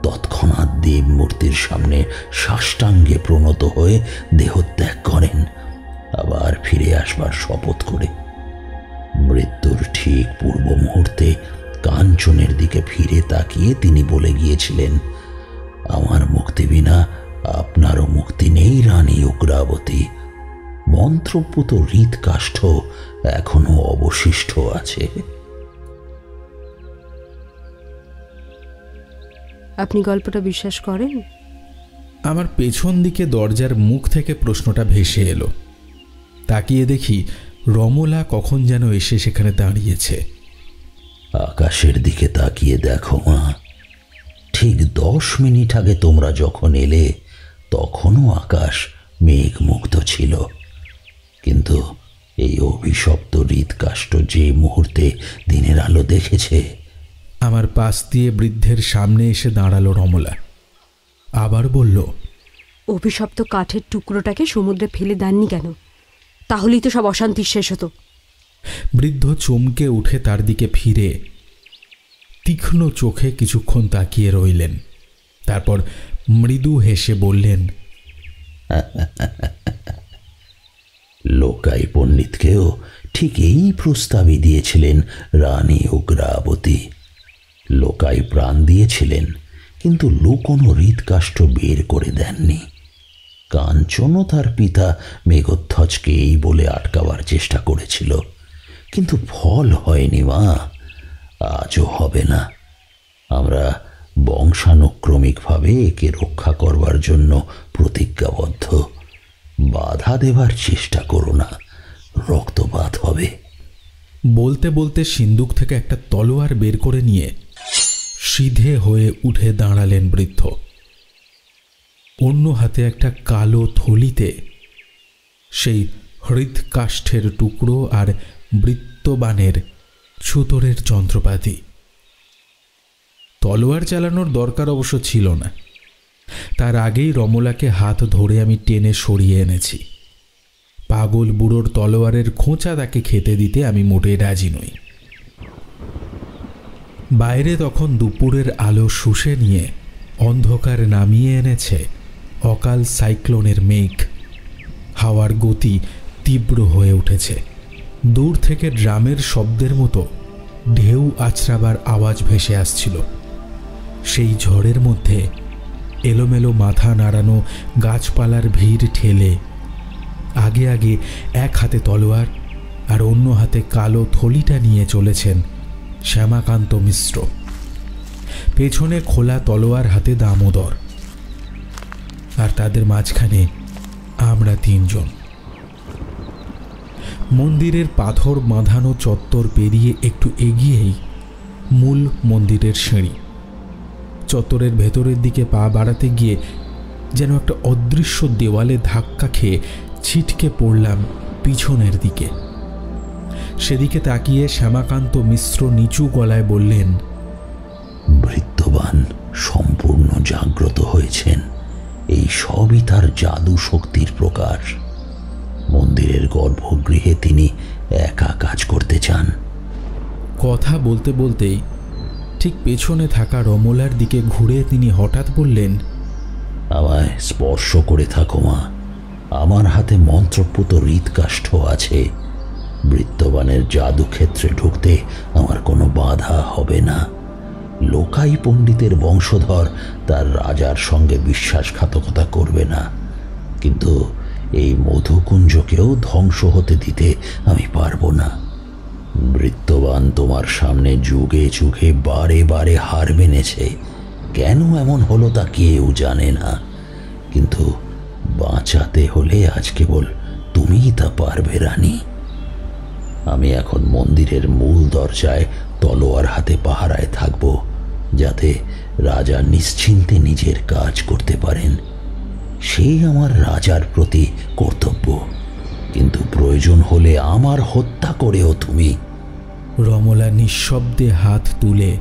তৎক্ষণাৎ দেব মূর্তির সামনে সাষ্টাঙ্গে প্রণত হয়ে দেহত্যাগ করেন, আবার ফিরে আসবার শপথ করে। মৃত্যুর ঠিক পূর্ব মুহূর্তে কাঞ্চনের দিকে ফিরে তাকিয়ে তিনি বলে গিয়েছিলেন, আমার মুক্তি বিনা আপনারও মুক্তি নেই রানী উগ্রাবতী। মন্ত্রপুত হৃৎকাষ্ঠ এখনো অবশিষ্ট আছে। আপনি গল্পটা বিশ্বাস করেন? আমার পেছন দিকে দরজার মুখ থেকে প্রশ্নটা ভেসে এলো। তাকিয়ে দেখি রমলা কখন যেন এসে সেখানে দাঁড়িয়েছে। আকাশের দিকে তাকিয়ে দেখো মা, ঠিক 10 মিনিট আগে তোমরা যখন এলে তখনও আকাশ মেঘমুক্ত ছিল, কিন্তু এই অভিশপ্ত হৃৎকাষ্ঠ যে মুহূর্তে দিনের আলো দেখেছে। আমার পাশ দিয়ে বৃদ্ধের সামনে এসে দাঁড়ালো রমলা, আবার বলল, অভিশপ্ত কাঠের টুকরোটাকে সমুদ্রে ফেলে দেননি কেন? তাহলেই তো সব অশান্তি শেষ হতো। বৃদ্ধ চমকে উঠে তার দিকে ফিরে তীক্ষ্ণ চোখে কিছুক্ষণ তাকিয়ে রইলেন, তারপর মৃদু হেসে বললেন, লোকাই পণ্ডিতকেও ঠিক এই প্রস্তাবই দিয়েছিলেন রানী উগ্রাবতী। লোকাই প্রাণ দিয়েছিলেন, কিন্তু লুকোনো হৃৎকাষ্ঠ বের করে দেননি। কাঞ্চনও তার পিতা মেঘধ্বজকে এই বলে আটকাবার চেষ্টা করেছিল, কিন্তু ফল হয়নি মা, আজও হবে না। আমরা বংশানুক্রমিকভাবে একে রক্ষা করবার জন্য প্রতিজ্ঞাবদ্ধ। বাধা দেবার চেষ্টা করো না, রক্তপাত হবে। বলতে বলতে সিন্দুক থেকে একটা তলোয়ার বের করে নিয়ে সিধে হয়ে উঠে দাঁড়ালেন বৃদ্ধ। অন্য হাতে একটা কালো থলিতে সেই হৃৎকাষ্ঠের টুকরো আর বৃত্তবানের ছুতোরের যন্ত্রপাতি। তলোয়ার চালানোর দরকার অবশ্য ছিল না, তার আগেই রমলাকে হাত ধরে আমি টেনে সরিয়ে এনেছি। পাগল বুড়োর তলোয়ারের খোঁচা তাকে খেতে দিতে আমি মোটেই রাজি নই। বাইরে তখন দুপুরের আলো শুষে নিয়ে অন্ধকার নামিয়ে এনেছে অকাল সাইক্লোনের মেঘ। হাওয়ার গতি তীব্র হয়ে উঠেছে। দূর থেকে ড্রামের শব্দের মতো ঢেউ আছড়াবার আওয়াজ ভেসে আসছিল। সেই ঝড়ের মধ্যে এলোমেলো মাথা নাড়ানো গাছপালার ভিড় ঠেলে আগে আগে এক হাতে তলোয়ার আর অন্য হাতে কালো থলিটা নিয়ে চলেছেন শ্যামাকান্ত মিশ্র। পেছনে খোলা তলোয়ার হাতে দামোদর, আর তাদের মাঝখানে আমরা 3 জন। মন্দিরের পাথর বাঁধানো চত্বর পেরিয়ে একটু এগিয়েই মূল মন্দিরের সিঁড়ি। চত্বরের ভেতরের দিকে পা বাড়াতে গিয়ে যেন একটা অদৃশ্য দেওয়ালে ধাক্কা খেয়ে ছিটকে পড়লাম পিছনের দিকে। সেদিকে তাকিয়ে শ্যামাকান্ত মিশ্র নিচু গলায় বললেন, বৃত্তবান সম্পূর্ণ জাগ্রত হয়েছেন। এই সবই তার জাদু শক্তির প্রকাশ। মন্দিরের গর্ভগৃহে তিনি একা কাজ করতে চান। কথা বলতে বলতেই ঠিক পেছনে থাকা রমলার দিকে ঘুরে তিনি হঠাৎ বললেন, আমায় স্পর্শ করে থাকো মা, আমার হাতে মন্ত্রপুত হৃৎকাষ্ঠ আছে। বৃত্তবানের জাদুক্ষেত্রে ঢুকতে আমার কোনো বাধা হবে না। লোকাই পণ্ডিতের বংশধর তার রাজার সঙ্গে বিশ্বাসঘাতকতা করবে না, কিন্তু এই মধুকুঞ্জকেও ধ্বংস হতে দিতে আমি পারবো না। বৃত্তবান তোমার সামনে যুগে যুগে বারে বারে হার মেনেছে। কেন এমন হলো তা কেউ জানে না, কিন্তু বাঁচাতে হলে আজ কেবল তুমিই তা পারবে রানী। আমি এখন মন্দিরের মূল দরজায় তলোয়ার হাতে পাহারায় থাকব, যাতে রাজা নিশ্চিন্তে নিজের কাজ করতে পারেন। সেই আমার রাজার প্রতি কর্তব্য, কিন্তু প্রয়োজন হলে আমার হত্যা করেও তুমি। রমলা নিঃশব্দে হাত তুলে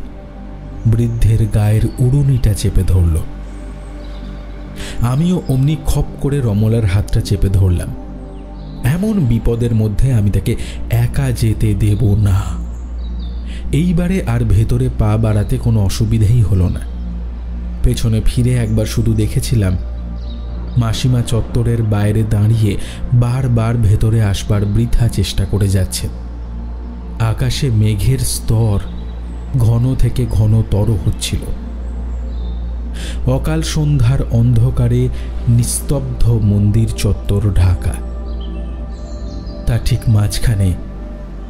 বৃদ্ধের গায়ের উড়ুনিটা চেপে ধরল। আমিও অমনি খপ করে রমলার হাতটা চেপে ধরলাম। এমন বিপদের মধ্যে আমি তাকে একা যেতে দেব না। এইবারে আর ভেতরে পা বাড়াতে কোনো অসুবিধাই হলো না। পেছনে ফিরে একবার শুধু দেখেছিলাম মাসিমা চত্বরের বাইরে দাঁড়িয়ে বারবার ভেতরে আসবার বৃথা চেষ্টা করে যাচ্ছে। আকাশে মেঘের স্তর ঘন থেকে ঘনতর হচ্ছিল। অকাল সন্ধ্যার অন্ধকারে নিস্তব্ধ মন্দির চত্বর ঢাকা। তার ঠিক মাঝখানে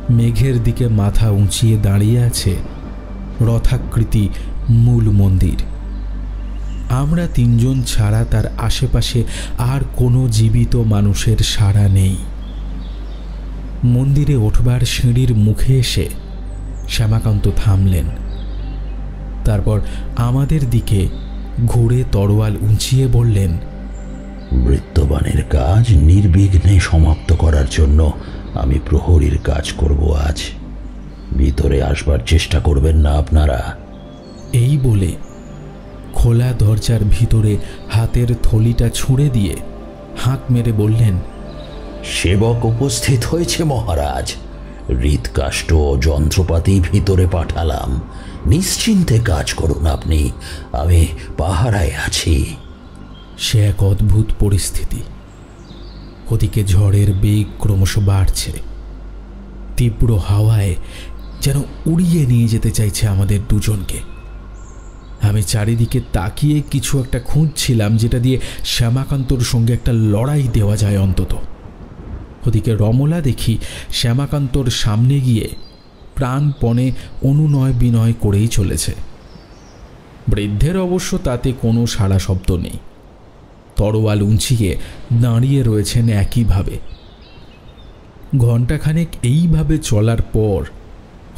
মেঘের দিকে মাথা উঁচিয়ে দাঁড়িয়ে আছে রথাকৃতি মূল মন্দির। আমরা তিনজন ছাড়া তার আশেপাশে আর কোনো জীবিত মানুষের সাড়া নেই। মন্দিরে ওঠবার সিঁড়ির মুখে এসে শ্যামাকান্ত থামলেন। তারপর আমাদের দিকে ঘুরে তরোয়াল উঁচিয়ে বললেন, বৃত্তবানের কাজ নির্বিঘ্নে সমাপ্ত করার জন্য আমি প্রহরীর কাজ করব আজ। ভিতরে আসবার চেষ্টা করবেন না আপনারা। এই বলে খোলা দরজার ভিতরে হাতের থলিটা ছুঁড়ে দিয়ে হাঁক মেরে বললেন, সেবক উপস্থিত হয়েছে মহারাজ। হৃৎকাষ্ঠ ও যন্ত্রপাতি ভিতরে পাঠালাম। নিশ্চিন্তে কাজ করুন আপনি, আমি পাহারায় আছি। সে এক অদ্ভুত পরিস্থিতি। ওদিকে ঝড়ের বেগ ক্রমশ বাড়ছে। তীব্র হাওয়ায় যেন উড়িয়ে নিয়ে যেতে চাইছে আমাদের দুজনকে। আমি চারিদিকে তাকিয়ে কিছু একটা খুঁজছিলাম যেটা দিয়ে শ্যামাকান্তর সঙ্গে একটা লড়াই দেওয়া যায় অন্তত। ওদিকে রমলা দেখি শ্যামাকান্তর সামনে গিয়ে প্রাণপণে অনুনয় বিনয় করেই চলেছে। বৃদ্ধের অবশ্য তাতে কোনো সাড়া শব্দ নেই। তরোয়াল উঁচিয়ে দাঁড়িয়ে রয়েছেন একইভাবে। ঘণ্টাখানেক এইভাবে চলার পর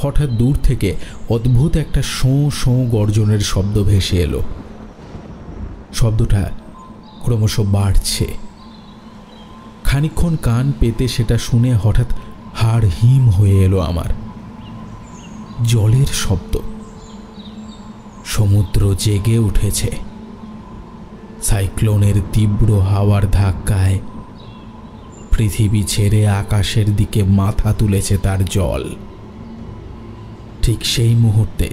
হঠাৎ দূর থেকে অদ্ভুত একটা শোঁ শোঁ গর্জনের শব্দ ভেসে এলো। শব্দটা ক্রমশ বাড়ছে। খানিকক্ষণ কান পেতে সেটা শুনে হঠাৎ হাড় হিম হয়ে এলো আমার। জলের শব্দ। সমুদ্র জেগে উঠেছে। সাইক্লোনের তীব্র হাওয়ার ধাক্কায় পৃথিবী ছেড়ে আকাশের দিকে মাথা তুলেছে তার জল। ঠিক সেই মুহূর্তে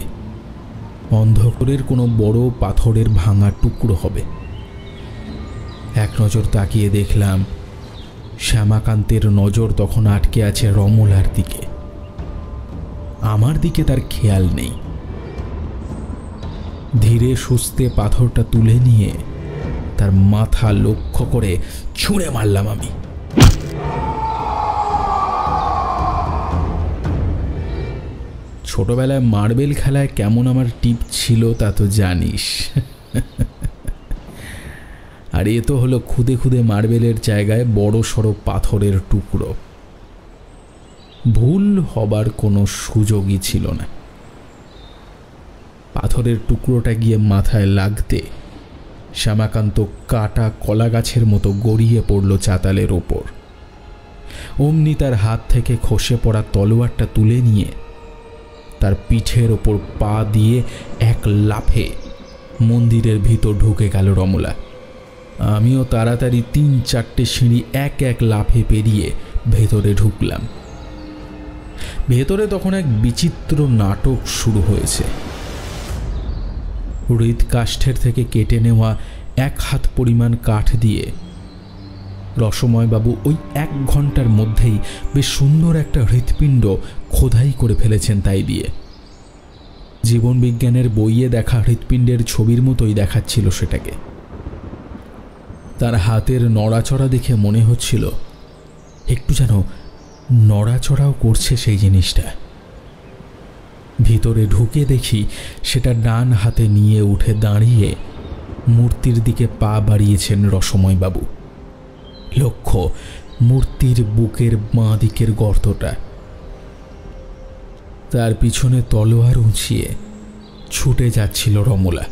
অন্ধকারের কোনো বড় পাথরের ভাঙা টুকরো হবে। এক নজর তাকিয়ে দেখলাম শ্যামাকান্তের নজর তখন আটকে আছে রমলার দিকে। আমার দিকে তার খেয়াল নেই। ধীরে সুস্থে পাথরটা তুলে নিয়ে তার মাথা লক্ষ্য করে ছুঁড়ে মারলাম আমি। ছোটবেলায় মার্বেল খেলায় কেমন আমার টিপ ছিল তা তো জানিস। আর এ তো হলো খুদে খুদে মার্বেলের জায়গায় বড় সড়ো পাথরের টুকরো। ভুল হবার কোনো সুযোগই ছিল না। পাথরের টুকরোটা গিয়ে মাথায় লাগতে শ্যামাকান্ত কাটা কলা গাছের মতো গড়িয়ে পড়ল চাতালের ওপর। অমনি তার হাত থেকে খসে পড়া তলোয়ারটা তুলে নিয়ে তার পিঠের ওপর পা দিয়ে এক লাফে মন্দিরের ভিতর ঢুকে গেল রমলা। আমিও তাড়াতাড়ি 3-4টে সিঁড়ি এক এক লাফে পেরিয়ে ভেতরে ঢুকলাম। ভেতরে তখন এক বিচিত্র নাটক শুরু হয়েছে। হৃৎকাষ্ঠের থেকে কেটে নেওয়া 1 হাত পরিমাণ কাঠ দিয়ে রসময়বাবু ওই 1 ঘন্টার মধ্যেই বেশ সুন্দর একটা হৃৎপিণ্ড খোদাই করে ফেলেছেন। তাই দিয়ে জীবনবিজ্ঞানের বইয়ে দেখা হৃৎপিণ্ডের ছবির মতোই দেখাচ্ছিল সেটাকে। তার হাতের নড়াচড়া দেখে মনে হচ্ছিল একটু যেন নড়াচড়াও করছে সেই জিনিসটা। ভিতরে ঢুকে দেখি সেটা ডান হাতে নিয়ে উঠে দাঁড়িয়ে মূর্তির দিকে পা বাড়িয়েছেন রসময়বাবু। লক্ষ্য মূর্তির বুকের বাঁ দিকের গর্তটা। তার পিছনে তলোয়ার উঁচিয়ে ছুটে যাচ্ছিল রমলা।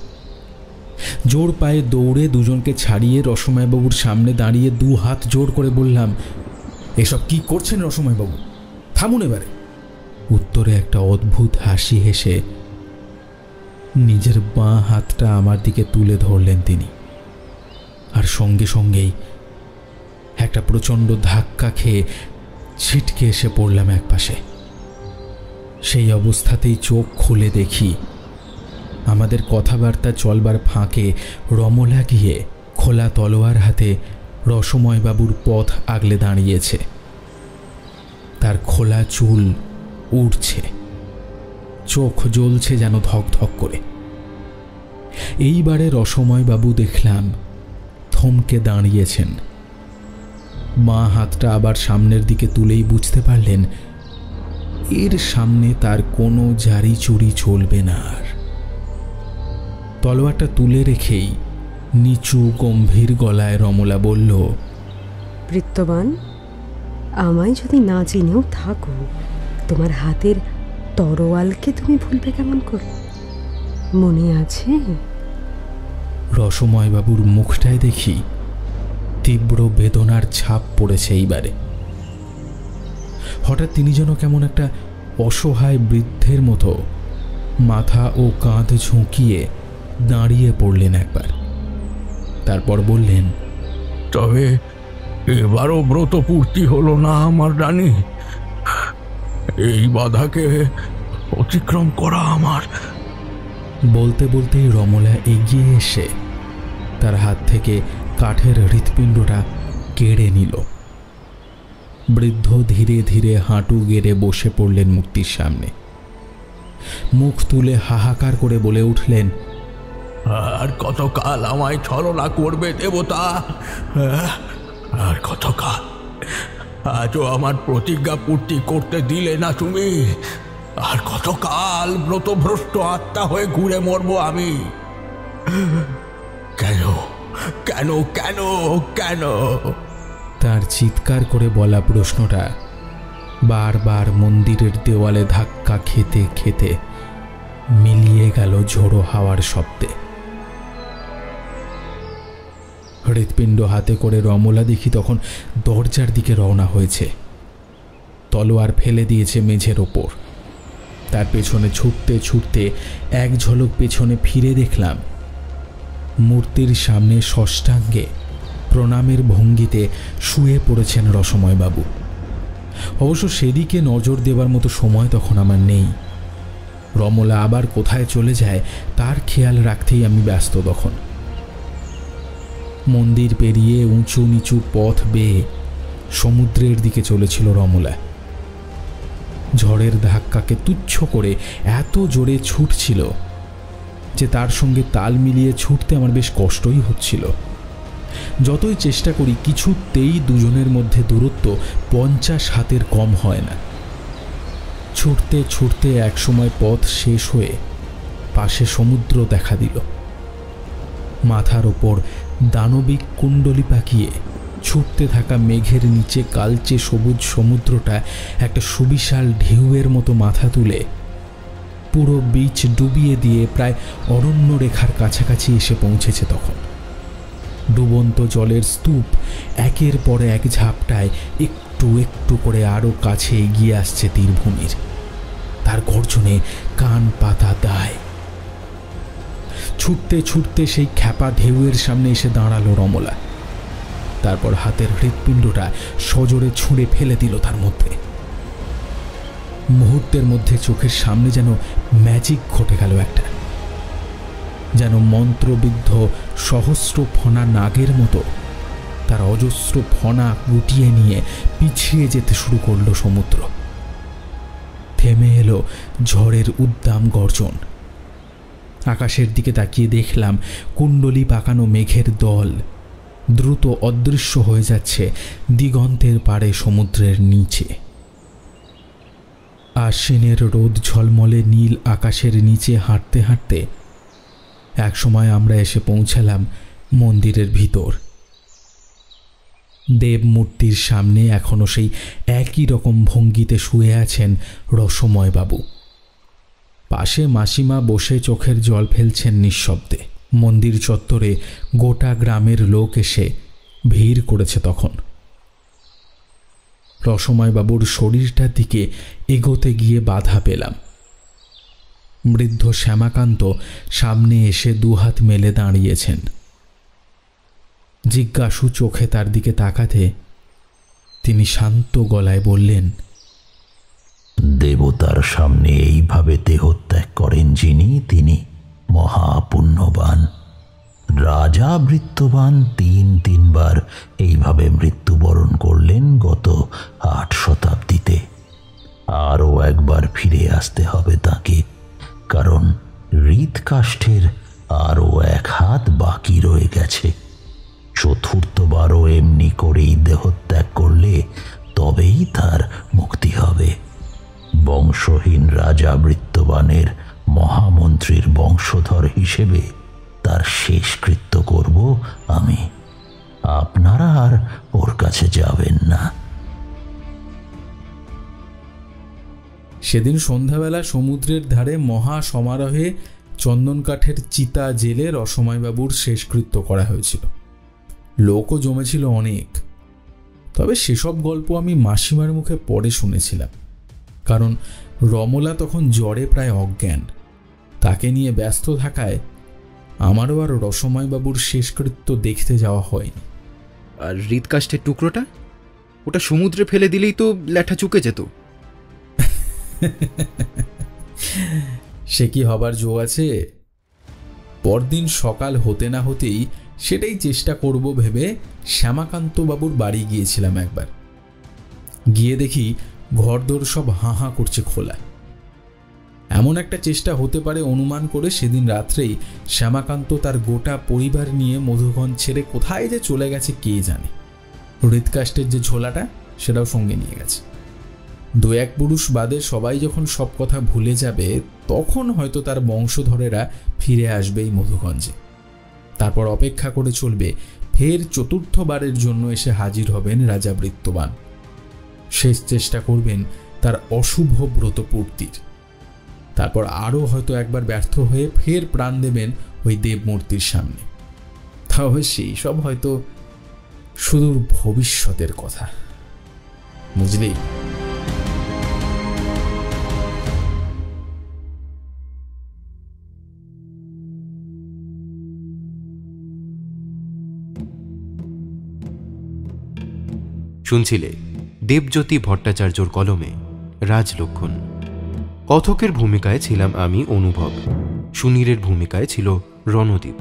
জোর পায়ে দৌড়ে দুজনকে ছাড়িয়ে রসময়বাবুর সামনে দাঁড়িয়ে 2 হাত জোর করে বললাম, এসব কি করছেন রসময়বাবু, থামুন এবারে। উত্তরে একটা অদ্ভুত হাসি হেসে নিজের বাঁ হাতটা আমার দিকে তুলে ধরলেন তিনি। আর সঙ্গে সঙ্গেই একটা প্রচণ্ড ধাক্কা খেয়ে ছিটকে এসে পড়লাম একপাশে। সেই অবস্থাতেই চোখ খুলে দেখি আমাদের কথাবার্তা চলবার ফাঁকে রমলা গিয়ে খোলা তলোয়ার হাতে রসময়বাবুর পথ আগলে দাঁড়িয়েছে। তার খোলা চুল উড়ছে, চোখ জ্বলছে যেন ধকধক করে। এইবারে রসময়বাবু দেখলাম থমকে দাঁড়িয়েছেন। বাঁ হাতটা আবার সামনের দিকে তুলেই বুঝতে পারলেন এর সামনে তার কোনো জারি চুরি চলবে না। আর তলোয়ারটা তুলে রেখেই নিচু গম্ভীর গলায় রমলা বলল, বৃত্তবান, আমায় যদি না চিনেও থাকো, তোমার হাতের তরোয়ালকে তুমি ভুলবে কেমন করে? মনে আছে? রসময়বাবুর মুখটায় দেখি তীব্র বেদনার ছাপ পড়েছে এইবারে। হঠাৎ তিনি যেন কেমন একটা অসহায় বৃদ্ধের মতো মাথা ও কাঁধ ঝুঁকিয়ে দাঁড়িয়ে পড়লেন একবার। তারপর বললেন, তবে এবারও ব্রত পূর্তি হলো না আমার রানী। এই বাধাকে অতিক্রম করা আমার। বলতে বলতেই রমলা এগিয়ে এসে তার হাত থেকে কাঠের হৃৎপিণ্ডটা কেড়ে নিল। বৃদ্ধ ধীরে ধীরে হাঁটু গেড়ে বসে পড়লেন মূর্তির সামনে। মুখ তুলে হাহাকার করে বলে উঠলেন, আর কতকাল আমায় ছলনা করবে দেবতা? আর কতকাল? আজও আমার প্রতিজ্ঞা পূর্তি করতে দিলে না তুমি। আর কতকাল ব্রতভ্রষ্ট আত্মা হয়ে ঘুরে মরবো আমি? কেন কেন কেন কেন? তার চিৎকার করে বলা প্রশ্নটা বারবার মন্দিরের দেওয়ালে ধাক্কা খেতে খেতে মিলিয়ে গেল ঝোড়ো হাওয়ার শব্দে। হৃৎপিণ্ড হাতে করে রমলা দেখি তখন দরজার দিকে রওনা হয়েছে। তলোয়ার ফেলে দিয়েছে মেঝের ওপর। তার পেছনে ছুটতে ছুটতে এক ঝলক পেছনে ফিরে দেখলাম মূর্তির সামনে ষষ্ঠাঙ্গে প্রণামের ভঙ্গিতে শুয়ে পড়েছেন রসময়বাবু। অবশ্য সেদিকে নজর দেবার মতো সময় তখন আমার নেই। রমলা আবার কোথায় চলে যায় তার খেয়াল রাখতেই আমি ব্যস্ত তখন। মন্দির পেরিয়ে উঁচু নিচু পথ বেয়ে সমুদ্রের দিকে চলেছিল রমলা। ঝড়ের ধাক্কাকে তুচ্ছ করে এত জোরে ছুটছিল যে তার সঙ্গে তাল মিলিয়ে ছুটতে আমার বেশ কষ্টই হচ্ছিল। যতই চেষ্টা করি কিছুতেই দুজনের মধ্যে দূরত্ব 50 হাতের কম হয় না। ছুটতে ছুটতে একসময় পথ শেষ হয়ে পাশে সমুদ্র দেখা দিল। মাথার ওপর দানবিক কুণ্ডলি পাকিয়ে ছুটতে থাকা মেঘের নিচে কালচে সবুজ সমুদ্রটা একটা সুবিশাল ঢেউয়ের মতো মাথা তুলে পুরো বিচ ডুবিয়ে দিয়ে প্রায় অরণ্য রেখার কাছাকাছি এসে পৌঁছেছে। তখন ডুবন্ত জলের স্তূপ একের পর এক ঝাপটায় একটু একটু একটু করে আরো কাছে এগিয়ে আসছে তীরভূমির। তার গর্জনে কান পাতা দায়। ছুটতে ছুটতে সেই খ্যাপা ঢেউয়ের সামনে এসে দাঁড়ালো রমলা। তারপর হাতের হৃৎপিণ্ডটা সজোরে ছুঁড়ে ফেলে দিল তার মধ্যে। মুহূর্তের মধ্যে চোখের সামনে যেন ম্যাজিক ঘটে গেল একটা, যেন মন্ত্রবিদ্ধ সহস্র ফণা নাগের মতো তার অজস্র ফণা গুটিয়ে নিয়ে পিছিয়ে যেতে শুরু করলো সমুদ্র। থেমে এলো ঝড়ের উদ্দাম গর্জন। আকাশের দিকে তাকিয়ে দেখলাম কুণ্ডলী পাকানো মেঘের দল দ্রুত অদৃশ্য হয়ে যাচ্ছে দিগন্তের পাড়ে সমুদ্রের নিচে। আশ্বিনের রোদ ঝলমলে নীল আকাশের নিচে হাঁটতে হাঁটতে একসময় আমরা এসে পৌঁছালাম মন্দিরের ভিতর। দেবমূর্তির সামনে এখনো সেই একই রকম ভঙ্গিতে শুয়ে আছেন রসময় বাবু। পাশে মাসিমা বসে চোখের জল ফেলছেন নিঃশব্দে। মন্দির চত্বরে গোটা গ্রামের লোক এসে ভিড় করেছে তখন। রসময় বাবুর শরীরটার দিকে এগোতে গিয়ে বাধা পেলাম। বৃদ্ধ শ্যামাকান্ত সামনে এসে দুহাত মেলে দাঁড়িয়েছেন। জিজ্ঞাসু চোখে তার দিকে তাকাতে তিনি শান্ত গলায় বললেন, দেবতার সামনে এইভাবে দেহত্যাগ করেন যিনি, তিনি মহাপুণ্যবান। রাজা বৃত্তবান তিনবার এইভাবে মৃত্যুবরণ করলেন গত 8 শতাব্দীতে। আরও একবার ফিরে আসতে হবে তাকে, কারণ হৃৎকাষ্ঠের আরও 1 হাত বাকি রয়ে গেছে। চতুর্থবারও এমনি করেই দেহত্যাগ করলে তবেই তার মুক্তি হবে। বংশহীন রাজা বৃত্তবানের মহামন্ত্রীর বংশধর হিসেবে তার শেষকৃত্য করব আমি। আপনারা আর ওর কাছে যাবেন না। সেদিন সন্ধ্যাবেলা সমুদ্রের ধারে মহা সমারোহে চন্দন কাঠের চিতা জেলে রসময়বাবুর শেষকৃত্য করা হয়েছিল। লোকও জমেছিল অনেক। তবে সেসব গল্প আমি মাসিমার মুখে পরে শুনেছিলাম, কারণ রমলা তখন জ্বরে প্রায় অজ্ঞান। তাকে নিয়ে ব্যস্ত থাকায় আমারও আর রসময়বাবুর শেষকৃত্য দেখতে যাওয়া হয়নি। আর হৃৎকাষ্ঠের টুকরোটা, ওটা সমুদ্রে ফেলে দিলেই তো ল্যাঠা চুকে যেত। সে কি হবার জো আছে? পরদিন সকাল হতে না হতেই সেটাই চেষ্টা করব ভেবে শ্যামাকান্ত বাবুর বাড়ি গিয়েছিলাম একবার। গিয়ে দেখি ঘরদোর সব হাঁ হাঁ করছে খোলা। এমন একটা চেষ্টা হতে পারে অনুমান করে সেদিন রাত্রেই শ্যামাকান্ত তার গোটা পরিবার নিয়ে মধুগঞ্জ ছেড়ে কোথায় যে চলে গেছে কে জানে। হৃৎকাষ্ঠের যে ঝোলাটা সেটাও সঙ্গে নিয়ে গেছে। 2-1 পুরুষ বাদে সবাই যখন সব কথা ভুলে যাবে তখন হয়তো তার বংশধরেরা ফিরে আসবে এই মধুগঞ্জে। তারপর অপেক্ষা করে চলবে ফের 4র্থবারের জন্য এসে হাজির হবেন রাজা বৃত্তবান। শেষ চেষ্টা করবেন তার অশুভ ব্রতপূর্তির। তারপর আরও হয়তো একবার ব্যর্থ হয়ে ফের প্রাণ দেবেন ওই দেবমূর্তির সামনে। তবে সেই সব হয়তো সুদূর ভবিষ্যতের কথা, বুঝলি? শুনছিলে দেবজ্যোতি ভট্টাচার্যর কলমে রাজলক্ষণ। কথকের ভূমিকায় ছিলাম আমি অনুভব, সুনীরের ভূমিকায় ছিল রণদীপ,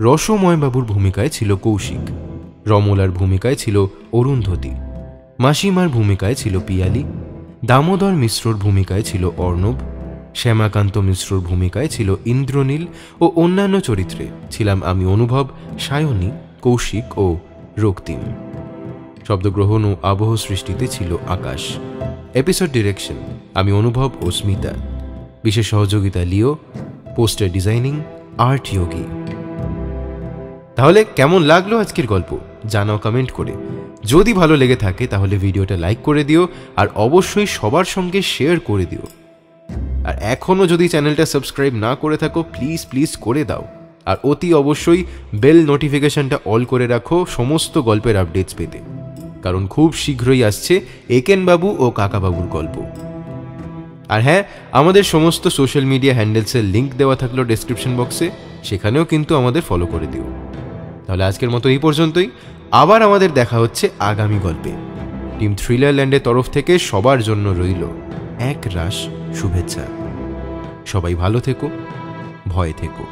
রসময়বাবুর ভূমিকায় ছিল কৌশিক, রমলার ভূমিকায় ছিল অরুন্ধতী, মাসিমার ভূমিকায় ছিল পিয়ালি, দামোদর মিশ্রর ভূমিকায় ছিল অর্ণব, শ্যামাকান্ত মিশ্রর ভূমিকায় ছিল ইন্দ্রনীল ও অন্যান্য চরিত্রে ছিলাম আমি অনুভব, সায়নী, কৌশিক ও রক্তিম। শব্দগ্রহণ ও আবহ সৃষ্টিতে ছিল আকাশ। এপিসোড ডিরেকশন আমি অনুভব ও স্মিতা। বিশেষ সহযোগিতা লিও। পোস্টার ডিজাইনিং আর্ট যোগী। তাহলে কেমন লাগলো আজকের গল্প জানাও কমেন্ট করে। যদি ভালো লেগে থাকে তাহলে ভিডিওটা লাইক করে দিও, আর অবশ্যই সবার সঙ্গে শেয়ার করে দিও। আর এখনও যদি চ্যানেলটা সাবস্ক্রাইব না করে থাকো প্লিজ করে দাও। আর অতি অবশ্যই বেল নোটিফিকেশনটা অল করে রাখো সমস্ত গল্পের আপডেটস পেতে। কারণ খুব শীঘ্রই আসছে একেন বাবু ও কাকাবাবুর গল্প। আর হ্যাঁ, আমাদের সমস্ত সোশ্যাল মিডিয়া হ্যান্ডেলসের লিঙ্ক দেওয়া থাকলো ডেসক্রিপশন বক্সে, সেখানেও কিন্তু আমাদের ফলো করে দিও। তাহলে আজকের মতো এই পর্যন্তই, আবার আমাদের দেখা হচ্ছে আগামী গল্পে। টিম থ্রিলার ল্যান্ডের তরফ থেকে সবার জন্য রইল এক রাশ শুভেচ্ছা। সবাই ভালো থেকো, ভয়ে থেকো।